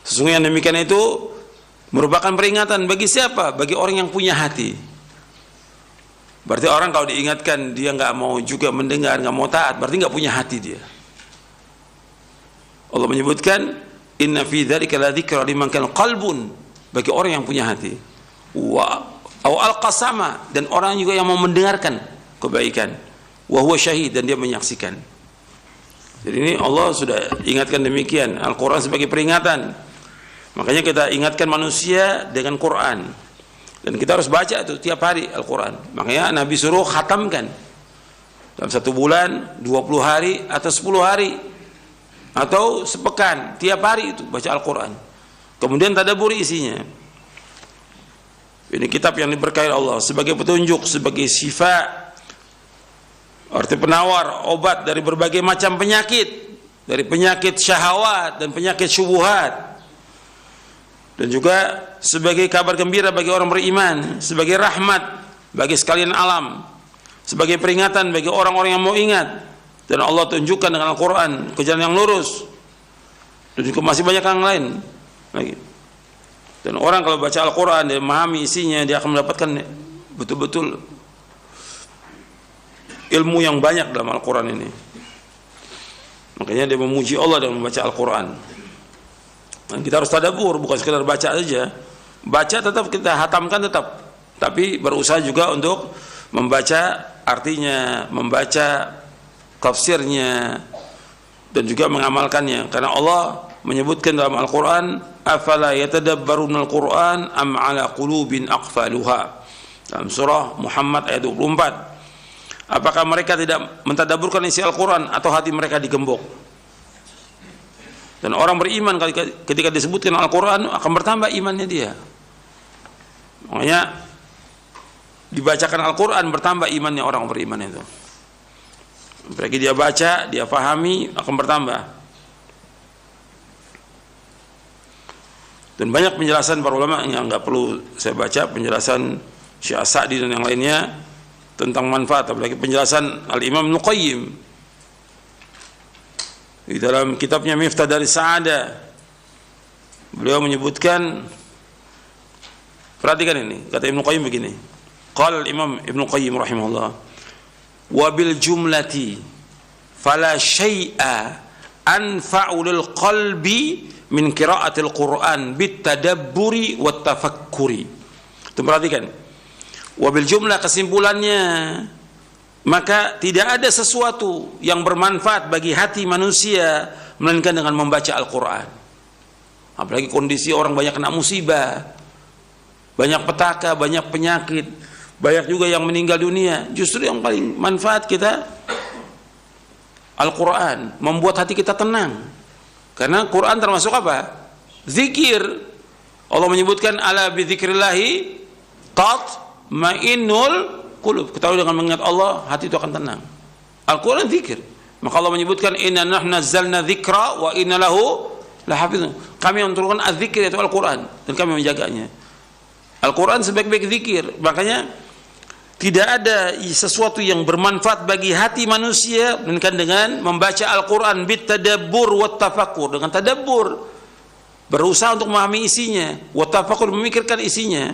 Sesungguhnya demikian itu merupakan peringatan bagi siapa? Bagi orang yang punya hati. Berarti orang kalau diingatkan dia nggak mau juga mendengar, nggak mau taat, berarti nggak punya hati dia. Allah menyebutkan inna fi dzalika ladzikra liman kana qalbun, bagi orang yang punya hati. Wa al-qasama, dan orang juga yang mau mendengarkan kebaikan. Wa huwa syahid, dan dia menyaksikan. Jadi ini Allah sudah ingatkan demikian. Al-Quran sebagai peringatan. Makanya kita ingatkan manusia dengan Quran. Dan kita harus baca itu tiap hari Al-Quran. Makanya Nabi suruh khatamkan dalam 1 bulan, 20 hari atau 10 hari atau sepekan, tiap hari itu baca Al-Quran. Kemudian tadabburi isinya. Ini kitab yang diberkahi Allah sebagai petunjuk, sebagai syifa, arti penawar, obat dari berbagai macam penyakit, dari penyakit syahwat dan penyakit syubhat, dan juga sebagai kabar gembira bagi orang beriman, sebagai rahmat bagi sekalian alam, sebagai peringatan bagi orang-orang yang mau ingat. Dan Allah tunjukkan dengan Al-Quran ke jalan yang lurus. Dan juga masih banyak yang lain lagi. Dan orang kalau baca Al-Quran, dia memahami isinya, dia akan mendapatkan betul-betul ilmu yang banyak dalam Al-Quran ini. Makanya dia memuji Allah dengan membaca Al-Quran. Dan kita harus tadabbur, bukan sekedar baca saja. Baca tetap kita hatamkan tetap, tapi berusaha juga untuk membaca artinya, membaca tafsirnya, dan juga mengamalkannya. Karena Allah menyebutkan dalam Al-Quran, afala yatadabbarunal Quran am ala qulubin aqfaluha, dalam surah Muhammad ayat 24. Apakah mereka tidak mentadabburkan isi Al-Quran atau hati mereka digembok? Dan orang beriman ketika disebutkan Al-Quran akan bertambah imannya dia. Makanya dibacakan Al-Quran bertambah imannya orang beriman itu. Apalagi dia baca, dia pahami, akan bertambah. Dan banyak penjelasan para ulama yang nggak perlu saya baca, penjelasan Syekh Sa'di dan yang lainnya tentang manfaat, apalagi penjelasan Al-Imam Ibnu Qayyim di dalam kitabnya Miftah Daris Sa'adah. Beliau menyebutkan, perhatikan ini, kata Ibnu Qayyim begini, qala Al-Imam Ibnu Qayyim rahimahullah, wa bil jumlati fala syai'a anfa'u lil qalbi min qira'atil Qur'an bit tadabburi wat tafakkuri. Itu perhatikan. Wabil jumlah, kesimpulannya, maka tidak ada sesuatu yang bermanfaat bagi hati manusia melainkan dengan membaca Al-Quran. Apalagi kondisi orang banyak kena musibah, banyak petaka, banyak penyakit, banyak juga yang meninggal dunia. Justru yang paling manfaat kita Al-Quran, membuat hati kita tenang. Karena Quran termasuk apa? Zikir. Allah menyebutkan ala bi dzikrillahi tatma'innul qulub. Ketahui dengan mengingat Allah hati itu akan tenang. Al-Quran zikir. Maka Allah menyebutkan inna nahnu nazzalna dzikra wa inna lahu lahafizun. Kami yang menurunkan az-zikir, yaitu Al-Quran, dan kami menjaganya. Al-Quran sebaik-baik zikir. Makanya tidak ada sesuatu yang bermanfaat bagi hati manusia melainkan dengan membaca Al-Quran bit tadabbur wat tafakkur, dengan tadabbur, berusaha untuk memahami isinya, wat tafakkur, memikirkan isinya.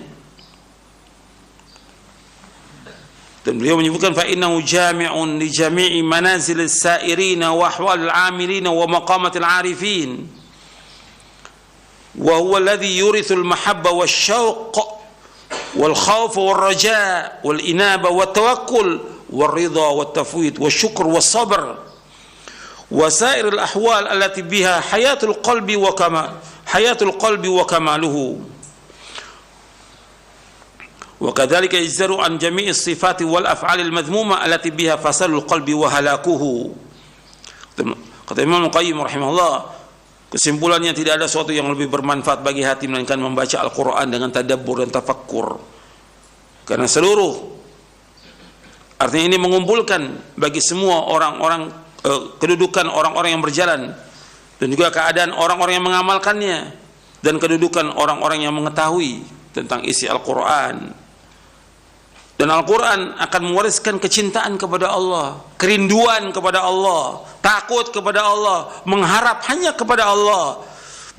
Dan beliau menyebutkan fa innahu jami'un li jami'i manazilis sairina wa ahwalil 'amilina wa maqamatil 'arifin wa huwa alladhi yurithu al-mahabba wasyauq والخوف والرجاء والإنابة والتوكل والرضا والتفويض والشكر والصبر وسائر الأحوال التي بها حياة القلب وكماله وكذلك يجزر عن جميع الصفات والأفعال المذمومة التي بها فساد القلب وهلاكه. Kata Imam Al-Qayyim rahimahullah, kesimpulannya tidak ada sesuatu yang lebih bermanfaat bagi hati melainkan membaca Al-Quran dengan tadabbur dan tafakkur. Karena seluruh, artinya ini mengumpulkan bagi semua orang-orang, kedudukan orang-orang yang berjalan, dan juga keadaan orang-orang yang mengamalkannya, dan kedudukan orang-orang yang mengetahui tentang isi Al-Quran. Dan Al-Quran akan mewariskan kecintaan kepada Allah, kerinduan kepada Allah, takut kepada Allah, mengharap hanya kepada Allah,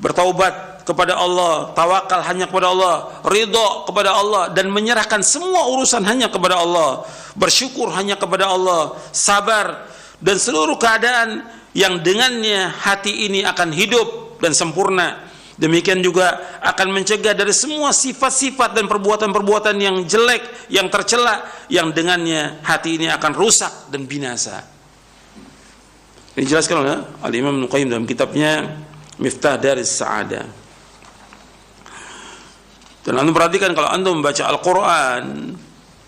bertaubat kepada Allah, tawakal hanya kepada Allah, ridha kepada Allah, dan menyerahkan semua urusan hanya kepada Allah, bersyukur hanya kepada Allah, sabar, dan seluruh keadaan yang dengannya hati ini akan hidup dan sempurna. Demikian juga akan mencegah dari semua sifat-sifat dan perbuatan-perbuatan yang jelek, yang tercela, yang dengannya hati ini akan rusak dan binasa. Ini dijelaskan oleh Al-Imam Ibnu Qayyim dalam kitabnya Miftah Daris Sa'adah. Dan antum perhatikan, kalau antum membaca Al-Quran,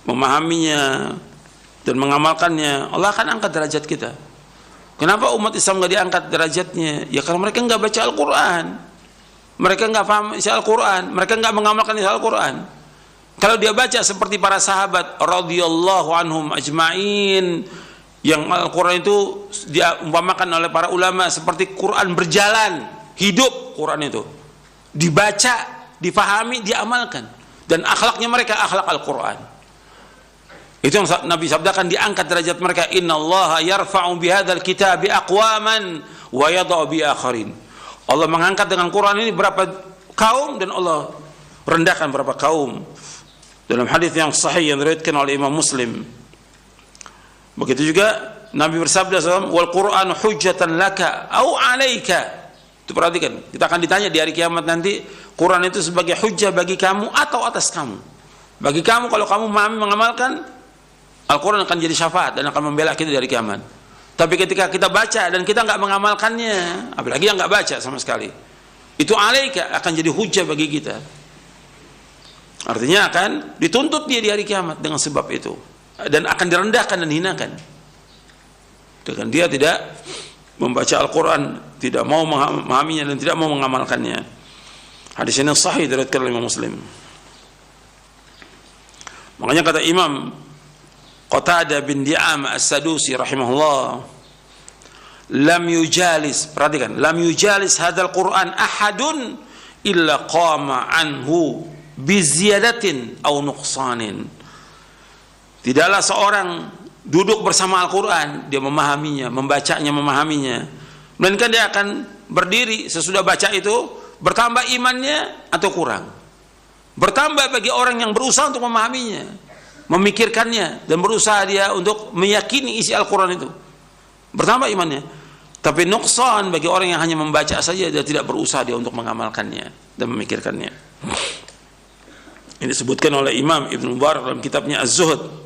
memahaminya dan mengamalkannya, Allah akan angkat derajat kita. Kenapa umat Islam nggak diangkat derajatnya? Ya karena mereka nggak baca Al-Quran, mereka nggak paham isi Al-Quran, mereka nggak mengamalkan isi Al-Quran. Kalau dia baca seperti para sahabat radhiyallahu anhum ajma'in, yang Al-Quran itu diumpamakan oleh para ulama seperti Quran berjalan, hidup Quran itu, dibaca, difahami, diamalkan, dan akhlaknya mereka akhlak Al-Quran. Itu yang Nabi sabdakan, diangkat derajat mereka. Innallaha yarfa'u bihadzal kitabi aqwaman wa yadh'u bi akharin. Allah mengangkat dengan Quran ini berapa kaum dan Allah rendahkan berapa kaum. Dalam hadis yang sahih yang diriwayatkan oleh Imam Muslim, begitu juga Nabi bersabda SAW, wal Quran hujjatan laka au alaika. Itu perhatikan, kita akan ditanya di hari kiamat nanti, Quran itu sebagai hujjah bagi kamu atau atas kamu. Bagi kamu, kalau kamu memahami mengamalkan, Al-Quran akan jadi syafaat dan akan membela kita di hari kiamat. Tapi ketika kita baca dan kita nggak mengamalkannya, apalagi yang nggak baca sama sekali, itu alaika akan jadi hujah bagi kita. Artinya akan dituntut dia di hari kiamat dengan sebab itu, dan akan direndahkan dan hinakan dengan dia tidak membaca Al-Quran, tidak mau memahaminya dan tidak mau mengamalkannya. Hadis ini sahih diriwayatkan oleh Imam Muslim. Makanya kata Imam Qatadah bin Di'am As-Sadusi rahimahullah, lam yujalis, perhatikan, lam yujalis hadzal Qur'an ahadun illa qama anhu biziyadatin aw nuqsanin. Tidaklah seorang duduk bersama Al-Quran, dia memahaminya, membacanya, memahaminya, melainkan dia akan berdiri sesudah baca itu, bertambah imannya atau kurang. Bertambah bagi orang yang berusaha untuk memahaminya, memikirkannya, dan berusaha dia untuk meyakini isi Al-Quran itu, bertambah imannya. Tapi nuqsan bagi orang yang hanya membaca saja, dia tidak berusaha dia untuk mengamalkannya dan memikirkannya. Ini disebutkan oleh Imam Ibn Mubarak dalam kitabnya Az-Zuhd,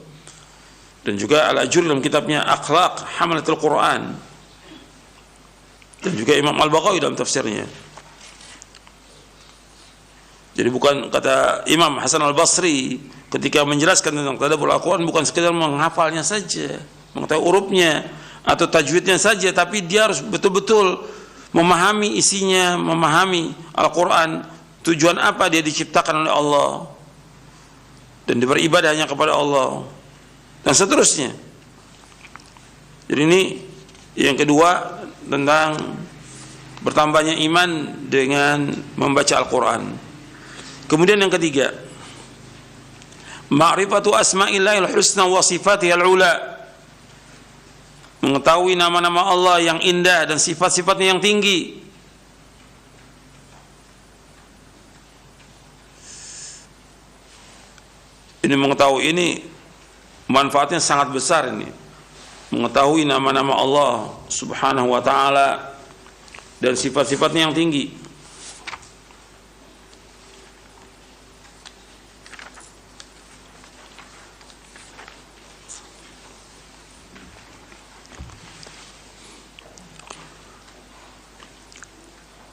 dan juga Al-Ajuri dalam kitabnya Akhlaq Hamalatul Quran, dan juga Imam Al-Baghawi dalam tafsirnya. Jadi bukan, kata Imam Hasan Al-Basri ketika menjelaskan tentang tadabbur Al-Quran, bukan sekedar menghafalnya saja, mengetahui hurufnya atau tajwidnya saja, tapi dia harus betul-betul memahami isinya, memahami Al-Quran, tujuan apa dia diciptakan oleh Allah, dan dia beribadah hanya kepada Allah, dan seterusnya. Jadi ini yang kedua, tentang bertambahnya iman dengan membaca Al-Quran. Kemudian yang ketiga, ma'rifatu asma'illahil husna wa sifatihil ula, mengetahui nama-nama Allah yang indah dan sifat-sifatnya yang tinggi. Ini mengetahui ini manfaatnya sangat besar, ini mengetahui nama-nama Allah Subhanahu wa taala dan sifat-sifatnya yang tinggi.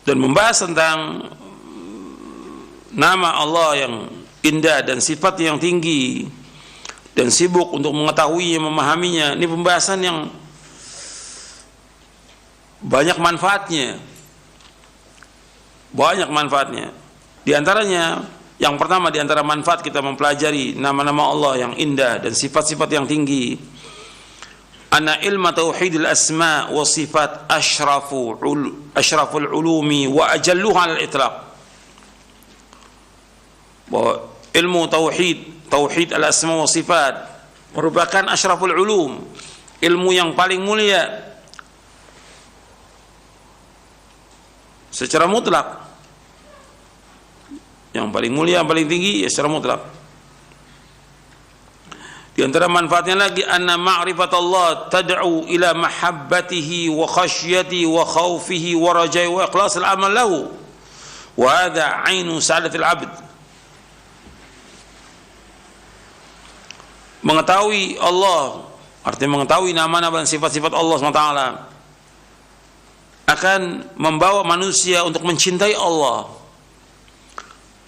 Dan membahas tentang nama Allah yang indah dan sifat yang tinggi, dan sibuk untuk mengetahuinya, memahaminya, ini pembahasan yang banyak manfaatnya. Banyak manfaatnya. Di antaranya, yang pertama di antara manfaat kita mempelajari nama-nama Allah yang indah dan sifat-sifat yang tinggi, anna ilma tauhidil asma wa sifat ashraful ulumi wa ajalluha al itlaq. Bahwa ilmu tauhid al asma wa sifat merupakan ashraful ulum, ilmu yang paling mulia secara mutlak, yang paling mulia, yang paling tinggi ya secara mutlak. Di antara manfaatnya lagi, anna ma'rifatullah tad'u ila mahabbatihi wa khasyatihi wa khawfihi wa rajai wa ikhlasil amal lahu, wa hadha 'ainu sa'adatil 'abd. Mengetahui Allah, artinya mengetahui nama-nama dan sifat-sifat Allah SWT, akan membawa manusia untuk mencintai Allah,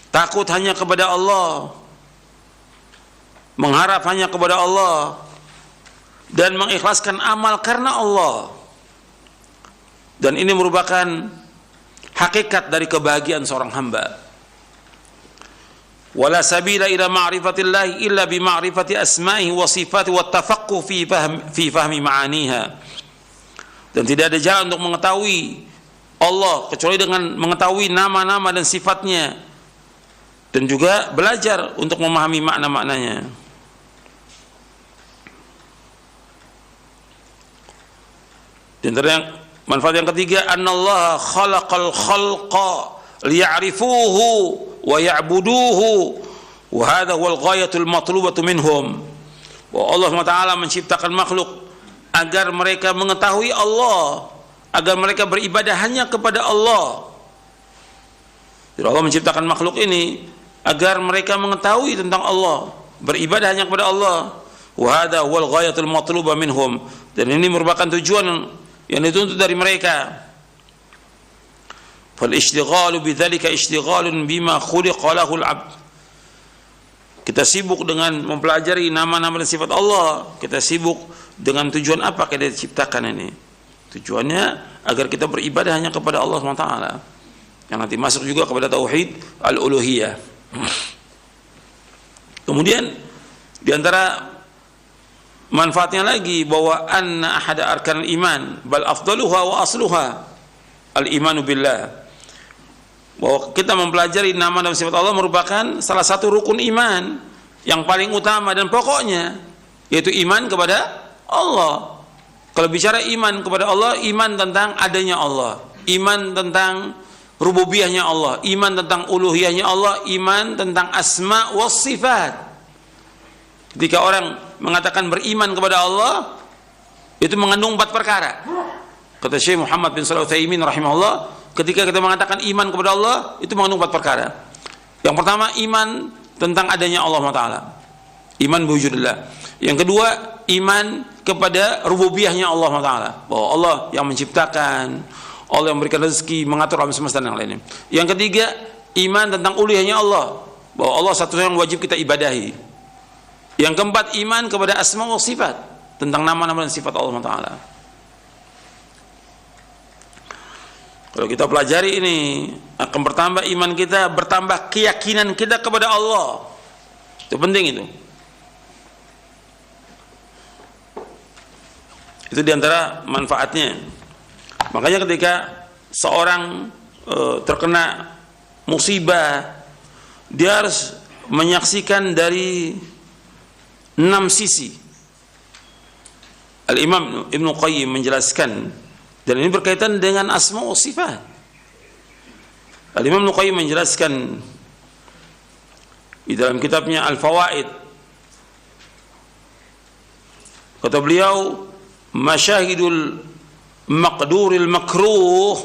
takut hanya kepada Allah, mengharap hanya kepada Allah, dan mengikhlaskan amal karena Allah. Dan ini merupakan hakikat dari kebahagiaan seorang hamba. Wala sabila ila ma'rifatillahi illa bi ma'rifati asma'ihi wa sifatihi wa tafaqquh fi fahmi ma'aniha. Dan tidak ada jalan untuk mengetahui Allah kecuali dengan mengetahui nama-nama dan sifatnya, dan juga belajar untuk memahami makna-maknanya. Dan yang manfaat yang ketiga, annallaha khalaqal khalqa liya'rifuhu wa ya'buduhu wa hadha huwal ghayatul matlubatu minhum. Bahwa Allah SWT menciptakan makhluk agar mereka mengetahui Allah, agar mereka beribadah hanya kepada Allah. Jadi Allah menciptakan makhluk ini agar mereka mengetahui tentang Allah, beribadah hanya kepada Allah. wa hadha huwal ghayatul matluba minhum, dan ini merupakan tujuan yang dituntut dari mereka. Fal ishtighalu bidzalika ishtighalun bima khuliqa lahul 'abd. Kita sibuk dengan mempelajari nama-nama dan sifat Allah, kita sibuk dengan tujuan apa kita diciptakan ini. Tujuannya agar kita beribadah hanya kepada Allah SWT, yang nanti masuk juga kepada tauhid al-uluhiyah. Kemudian di antara manfaatnya lagi bahwa anna ahada arkanul iman bal afdaluha wa asluha al-imanu billah, bahwa kita mempelajari nama dan sifat Allah merupakan salah satu rukun iman yang paling utama dan pokoknya, yaitu iman kepada Allah. Kalau bicara iman kepada Allah, iman tentang adanya Allah, iman tentang rububiyahnya Allah, iman tentang uluhiyahnya Allah, iman tentang asma wa sifat. Ketika orang mengatakan beriman kepada Allah, itu mengandung 4 perkara. Kata Syekh Muhammad bin Shalih Al-Utsaimin rahimahullah, ketika kita mengatakan iman kepada Allah, itu mengandung 4 perkara. Yang pertama, iman tentang adanya Allah Ta'ala, iman biwujudillah. Yang kedua, iman kepada rububiyahnya Allah Ta'ala, bahwa Allah yang menciptakan, Allah yang memberikan rezeki, mengatur alam semesta dan yang lainnya. Yang ketiga, iman tentang uluhiyahnya Allah, bahwa Allah satu yang wajib kita ibadahi. Yang keempat, iman kepada asma wa sifat, tentang nama-nama dan sifat Allah Ta'ala. Kalau kita pelajari ini, akan bertambah iman kita, bertambah keyakinan kita kepada Allah. Itu penting itu. Itu diantara manfaatnya. Makanya ketika seorang terkena musibah, dia harus menyaksikan dari 6 sisi. Al-Imam Ibnu Qayyim menjelaskan, dan ini berkaitan dengan asma wa sifat. Al-Imam Ibnu Qayyim menjelaskan di dalam kitabnya Al-Fawaid, kata beliau, masyahidul maqduril makruh,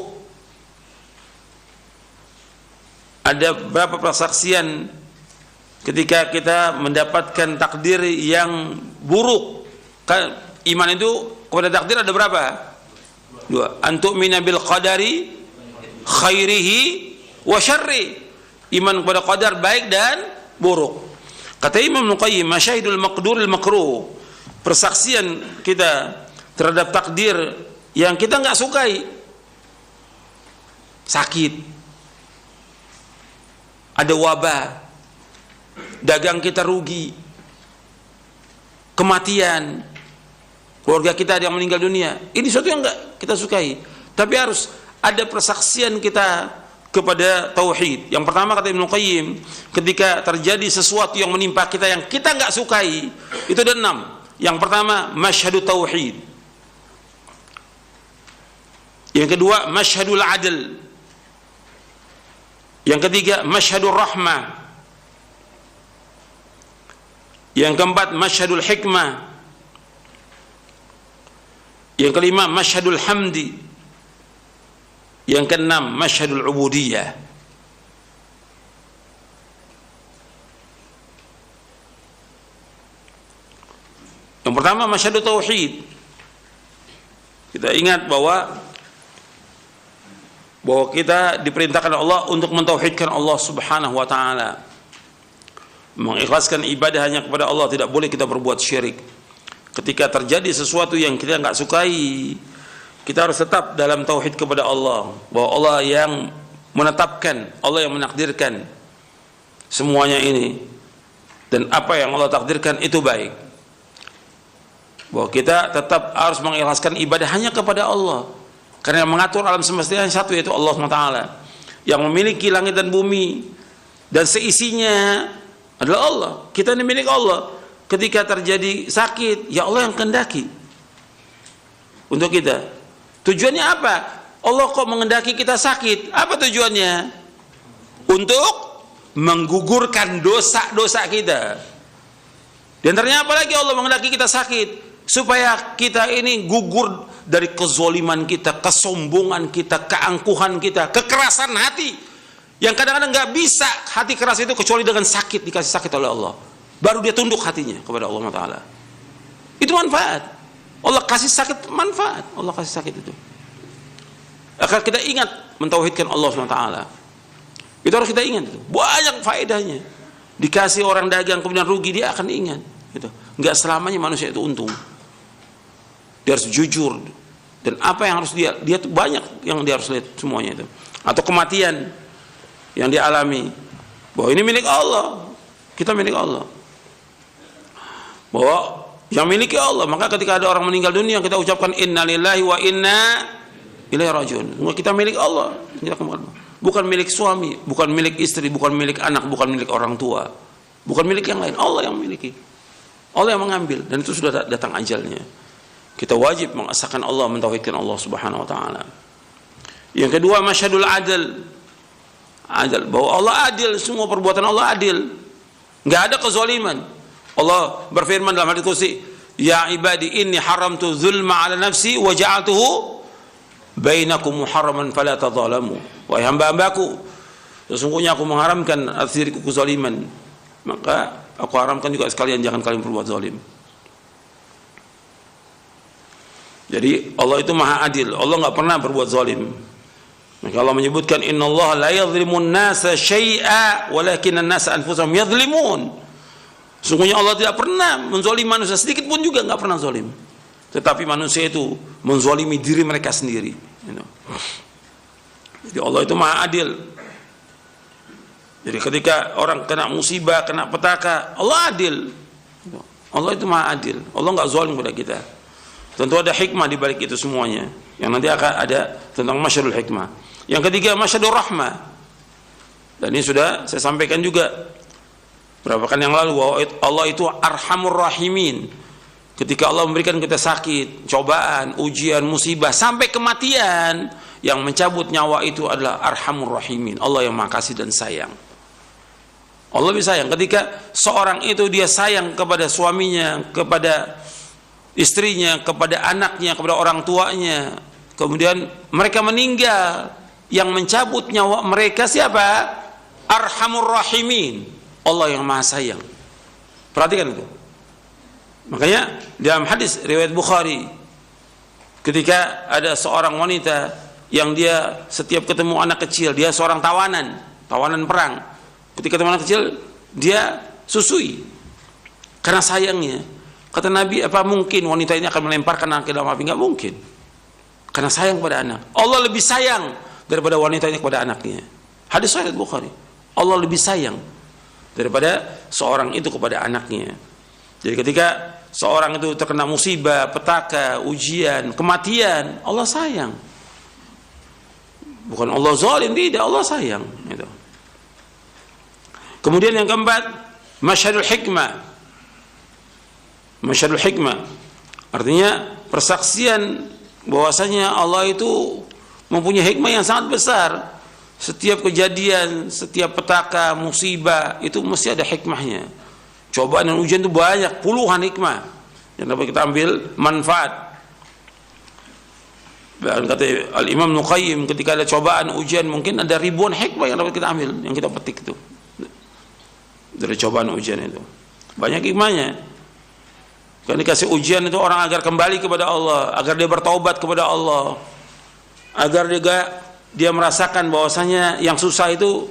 ada berapa persaksian ketika kita mendapatkan takdir yang buruk. Iman itu kepada takdir ada berapa? 2. Antu'mina bil qadari khairihi wa syarri, iman kepada qadar baik dan buruk. Kata Imam Nuqayyim, masyahidul maqduril makruh, persaksian kita terhadap takdir yang kita nggak sukai. Sakit, ada wabah, dagang kita rugi, kematian, keluarga kita ada yang meninggal dunia. Ini sesuatu yang nggak kita sukai, tapi harus ada persaksian kita kepada tauhid. Yang pertama kata Ibnu Qayyim, ketika terjadi sesuatu yang menimpa kita yang kita nggak sukai, itu ada 6. Yang pertama, masyhadu tauhid. Yang kedua, masyhadul adl. Yang ketiga, masyhadur rahmah. Yang keempat, masyhadul hikmah. Yang kelima, masyhadul hamdi. Yang keenam, masyhadul ubudiyah. Yang pertama, masyhadu tauhid. Kita ingat bahwa kita diperintahkan Allah untuk mentauhidkan Allah Subhanahu wa taala, mengikhlaskan ibadah hanya kepada Allah, tidak boleh kita berbuat syirik. Ketika terjadi sesuatu yang kita enggak sukai, kita harus tetap dalam tauhid kepada Allah, bahwa Allah yang menetapkan, Allah yang menakdirkan semuanya ini, dan apa yang Allah takdirkan itu baik. Bahwa kita tetap harus mengikhlaskan ibadah hanya kepada Allah, karena yang mengatur alam semesta yang satu, yaitu Allah SWT, yang memiliki langit dan bumi dan seisinya adalah Allah. Kita ini milik Allah. Ketika terjadi sakit, ya Allah yang kehendaki untuk kita. Tujuannya apa? Allah kok mengendaki kita sakit? Apa tujuannya? Untuk menggugurkan dosa-dosa kita. Dan ternyata apa lagi Allah mengendaki kita sakit? Supaya kita ini gugur dari kezoliman kita, kesombongan kita, keangkuhan kita, kekerasan hati, yang kadang-kadang nggak bisa hati keras itu kecuali dengan sakit, dikasih sakit oleh Allah, baru dia tunduk hatinya kepada Allah Taala. itu manfaat. Allah kasih sakit manfaat. Allah kasih sakit itu. Agar kita ingat mentauhidkan Allah SWT. Itu harus kita ingat. Banyak faedahnya. Dikasih orang dagang kemudian rugi, dia akan ingat. Gitu. Nggak selamanya manusia itu untung. Dia harus jujur. Dan apa yang harus dia tuh banyak yang dia harus lihat semuanya itu. Atau kematian yang dia alami. Bahwa ini milik Allah. Kita milik Allah. Bahwa yang miliki Allah. Maka ketika ada orang meninggal dunia, kita ucapkan innalillahi wa inna ilaihi rajiun. Kita milik Allah. Bukan milik suami, bukan milik istri, bukan milik anak, bukan milik orang tua, bukan milik yang lain. Allah yang memiliki, Allah yang mengambil, dan itu sudah datang ajalnya. Kita wajib mengesahkan Allah, mentauhidkan Allah Subhanahu Wa Taala. Yang kedua, masyhadul adl, bahwa Allah adil, semua perbuatan Allah adil, nggak ada kezaliman. Allah berfirman dalam hadits qudsi, ya ibadi inni haramtu dzulma ala nafsi wa ja'altuhu bainakum muharraman fala tadzalamu. Wahai hamba-hambaku, sesungguhnya aku mengharamkan atas diriku kezaliman, maka aku haramkan juga sekalian jangan kalian berbuat zalim. Jadi Allah itu maha adil, Allah nggak pernah berbuat zalim. Maka Allah menyebutkan innallaha la yadhlimun nasa syai'a walakinnan nasa anfusahum yadhlimun. Sesungguhnya Allah tidak pernah menzalimi manusia sedikit pun, juga nggak pernah zalim. Tetapi manusia itu menzalimi diri mereka sendiri. Jadi Allah itu maha adil. Jadi ketika orang kena musibah, kena petaka, Allah adil. Allah itu maha adil. Allah nggak zalim kepada kita. Tentu ada hikmah di balik itu semuanya. Yang nanti akan ada tentang masyarul hikmah. Yang ketiga, masyarul rahmah. Dan ini sudah saya sampaikan juga berapa kan yang lalu, bahwa Allah itu arhamur rahimin. Ketika Allah memberikan kita sakit, cobaan, ujian, musibah, sampai kematian, yang mencabut nyawa itu adalah arhamur rahimin. Allah yang maha kasih dan sayang. Allah lebih sayang. Ketika seorang itu dia sayang kepada suaminya, kepada istrinya, kepada anaknya, kepada orang tuanya, kemudian mereka meninggal, yang mencabut nyawa mereka siapa? Arhamur rahimin. Allah yang maha sayang. Perhatikan itu. Makanya dalam hadis riwayat Bukhari, ketika ada seorang wanita yang dia setiap ketemu anak kecil, dia seorang tawanan perang. Ketika ketemu anak kecil, dia susui karena sayangnya. Kata Nabi, apa mungkin wanita ini akan melemparkan anak ke dalam api? Nggak mungkin. Karena sayang pada anak. Allah lebih sayang daripada wanita ini kepada anaknya. Hadis riwayat Bukhari. Allah lebih sayang daripada seorang itu kepada anaknya. Jadi ketika seorang itu terkena musibah, petaka, ujian, kematian, Allah sayang. Bukan Allah zalim, tidak, Allah sayang. Itu. Kemudian yang keempat, masyhadul hikmah. Masyhadul hikmah artinya persaksian bahwasanya Allah itu mempunyai hikmah yang sangat besar. Setiap kejadian, setiap petaka, musibah itu mesti ada hikmahnya. Cobaan dan ujian itu banyak, puluhan hikmah yang dapat kita ambil manfaat. Dan kata Al-Imam Nuqayyim, ketika ada cobaan, ujian, mungkin ada ribuan hikmah yang dapat kita ambil, yang kita petik itu dari cobaan ujian itu. Banyak hikmahnya. Kan dikasih ujian itu orang agar kembali kepada Allah, agar dia bertaubat kepada Allah, agar dia merasakan bahwasanya yang susah itu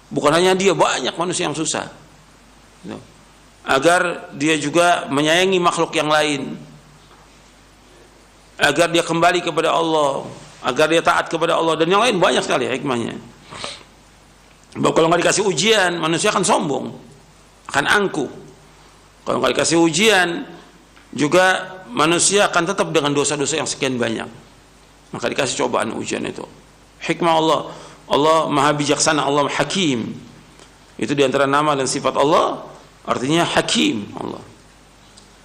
bukan hanya dia, banyak manusia yang susah. Agar dia juga menyayangi makhluk yang lain, agar dia kembali kepada Allah, agar dia taat kepada Allah, dan yang lain banyak sekali hikmahnya. Bahwa kalau nggak dikasih ujian, manusia akan sombong, akan angkuh. Kalau nggak dikasih ujian, juga manusia akan tetap dengan dosa-dosa yang sekian banyak. Maka dikasih cobaan ujian itu. Hikmah Allah, Allah maha bijaksana, Allah hakim. Itu diantara nama dan sifat Allah, artinya hakim Allah.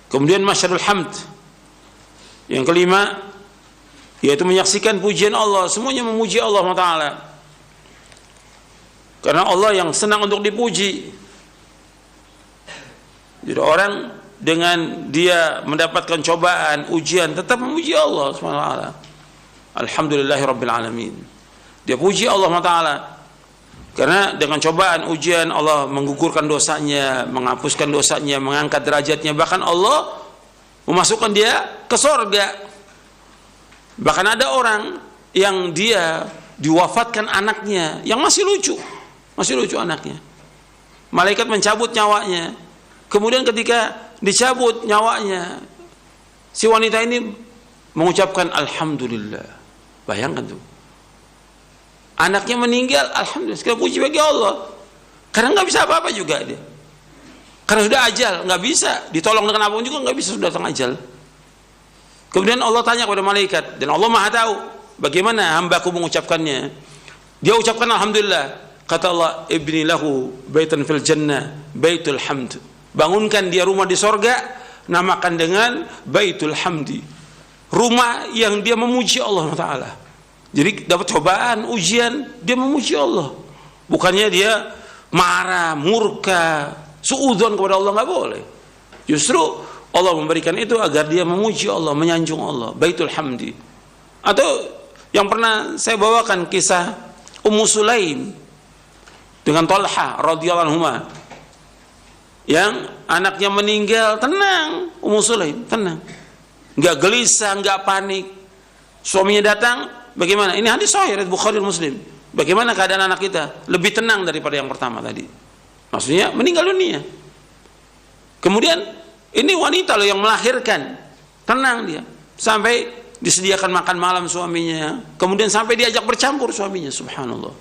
Kemudian masyarul hamd. Yang kelima, yaitu menyaksikan pujian Allah. Semuanya memuji Allah Ta'ala. Karena Allah yang senang untuk dipuji. Jadi orang dengan dia mendapatkan cobaan, ujian, tetap memuji Allah SWT. Alhamdulillahirabbil alamin. Dia puji Allah Ta'ala. Karena dengan cobaan, ujian, Allah menggugurkan dosanya, menghapuskan dosanya, mengangkat derajatnya. Bahkan Allah memasukkan dia ke surga. Bahkan ada orang yang dia diwafatkan anaknya yang masih lucu anaknya. Malaikat mencabut nyawanya. Kemudian ketika dicabut nyawanya, si wanita ini mengucapkan alhamdulillah. Bayangkan tuh. Anaknya meninggal, alhamdulillah, segala puji bagi Allah. Karena nggak bisa apa-apa juga dia. Karena sudah ajal, nggak bisa ditolong dengan apapun juga, nggak bisa, sudah datang ajal. Kemudian Allah tanya kepada malaikat, dan Allah Maha tahu bagaimana hambaku mengucapkannya. Dia ucapkan alhamdulillah. Kata Allah, ibni lahu baitan fil jannah baitul hamd. Bangunkan dia rumah di sorga, namakan dengan baitul hamdi, rumah yang dia memuji Allah Taala. Jadi dapat cobaan, ujian, dia memuji Allah. Bukannya dia marah, murka, suudzon kepada Allah, nggak boleh. Justru Allah memberikan itu agar dia memuji Allah, menyanjung Allah, baitul hamdi. Atau yang pernah saya bawakan kisah Ummu Sulaim dengan Talha radhiyallahu anhu, yang anaknya meninggal, tenang Ummu Sulaim, tenang, nggak gelisah, nggak panik. Suaminya datang, bagaimana? Ini hadis sahih riwayat Bukhari Muslim. Bagaimana keadaan anak kita? Lebih tenang daripada yang pertama tadi. Maksudnya meninggal dunia. Kemudian ini wanita loh yang melahirkan, tenang dia, sampai disediakan makan malam suaminya, kemudian sampai diajak bercampur suaminya, subhanallah.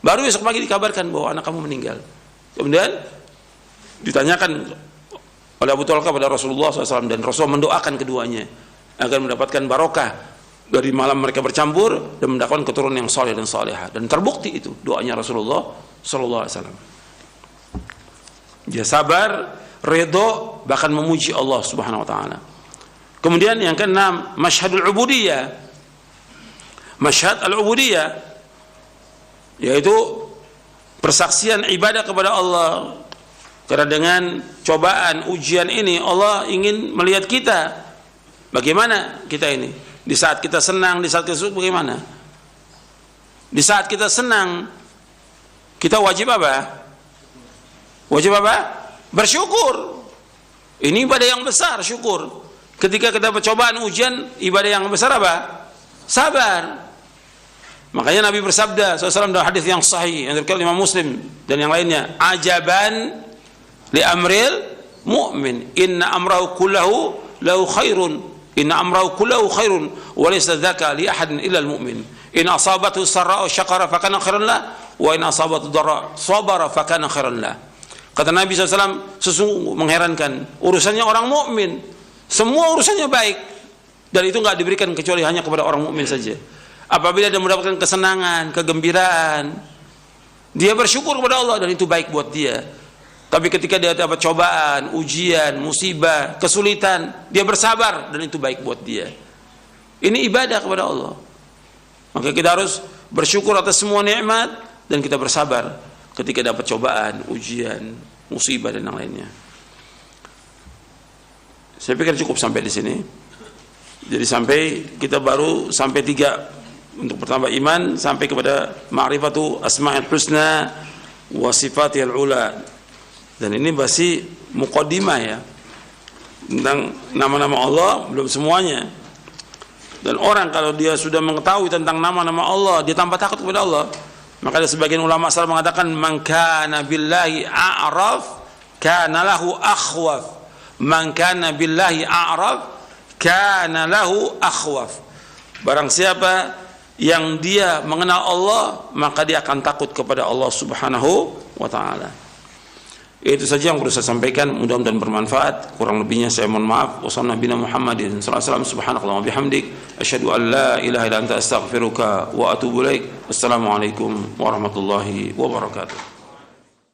Baru besok pagi dikabarkan bahwa anak kamu meninggal. Kemudian ditanyakan oleh Abu Talha kepada Rasulullah SAW, dan Rasulullah mendoakan keduanya agar mendapatkan barokah dari malam mereka bercampur dan mendapatkan keturunan yang saleh dan salehah. Dan terbukti itu doanya Rasulullah SAW. Dia sabar, redho, bahkan memuji Allah Subhanahu wa taala. Kemudian yang keenam, masyhadul ubudiyah. Masyhad al-ubudiyah yaitu persaksian ibadah kepada Allah. Karena dengan cobaan, ujian ini Allah ingin melihat kita, bagaimana kita ini. Di saat kita senang, di saat kita suka, bagaimana? Di saat kita senang, kita wajib apa? Wajib apa? Bersyukur. Ini ibadah yang besar, syukur. Ketika kita percobaan, ujian, ibadah yang besar apa? Sabar. Makanya Nabi bersabda SAW dalam hadis yang sahih yang diriwayatkan Imam Muslim dan yang lainnya, ajaban li amril mu'min, inna amrahu kullahu lahu khairun, inna amrahu kullahu khairun wa laysa dzaka li ahadin illa al-mu'min, in asabathu sarra'u syakara fa kana khairan lah, wa in asabathu dharra sabara fa kana khairan lah. Kata Nabi SAW, sesungguh mengherankan urusannya orang mukmin, semua urusannya baik, dan itu enggak diberikan kecuali hanya kepada orang mukmin saja. Apabila dia mendapatkan kesenangan, kegembiraan, dia bersyukur kepada Allah dan itu baik buat dia. Tapi ketika dia dapat cobaan, ujian, musibah, kesulitan, dia bersabar dan itu baik buat dia. Ini ibadah kepada Allah. Maka kita harus bersyukur atas semua nikmat dan kita bersabar ketika dapat cobaan, ujian, musibah dan yang lainnya. Saya pikir cukup sampai di sini. Jadi kita baru sampai 3 untuk bertambah iman, sampai kepada ma'rifatu asma'il husna wa sifatihil ula. Dan ini masih muqaddimah ya, tentang nama-nama Allah, belum semuanya. Dan orang kalau dia sudah mengetahui tentang nama-nama Allah, dia tambah takut kepada Allah. Maka ada sebagian ulama salaf mengatakan, man kana billahi a'raf kana lahu akhwaf, man kana billahi a'raf kana lahu akhwaf. Barang siapa yang dia mengenal Allah, maka dia akan takut kepada Allah Subhanahu wa taala. Itu saja yang perlu saya sampaikan, mudah-mudahan bermanfaat. Kurang lebihnya saya mohon maaf. Wassalamualaikum Muhammadin sallallahu alaihi wasallam, subhanakallahumma wa bihamdik, asyhadu an la ilaha illa anta astaghfiruka wa atubu ilaik. Wassalamualaikum warahmatullahi wabarakatuh.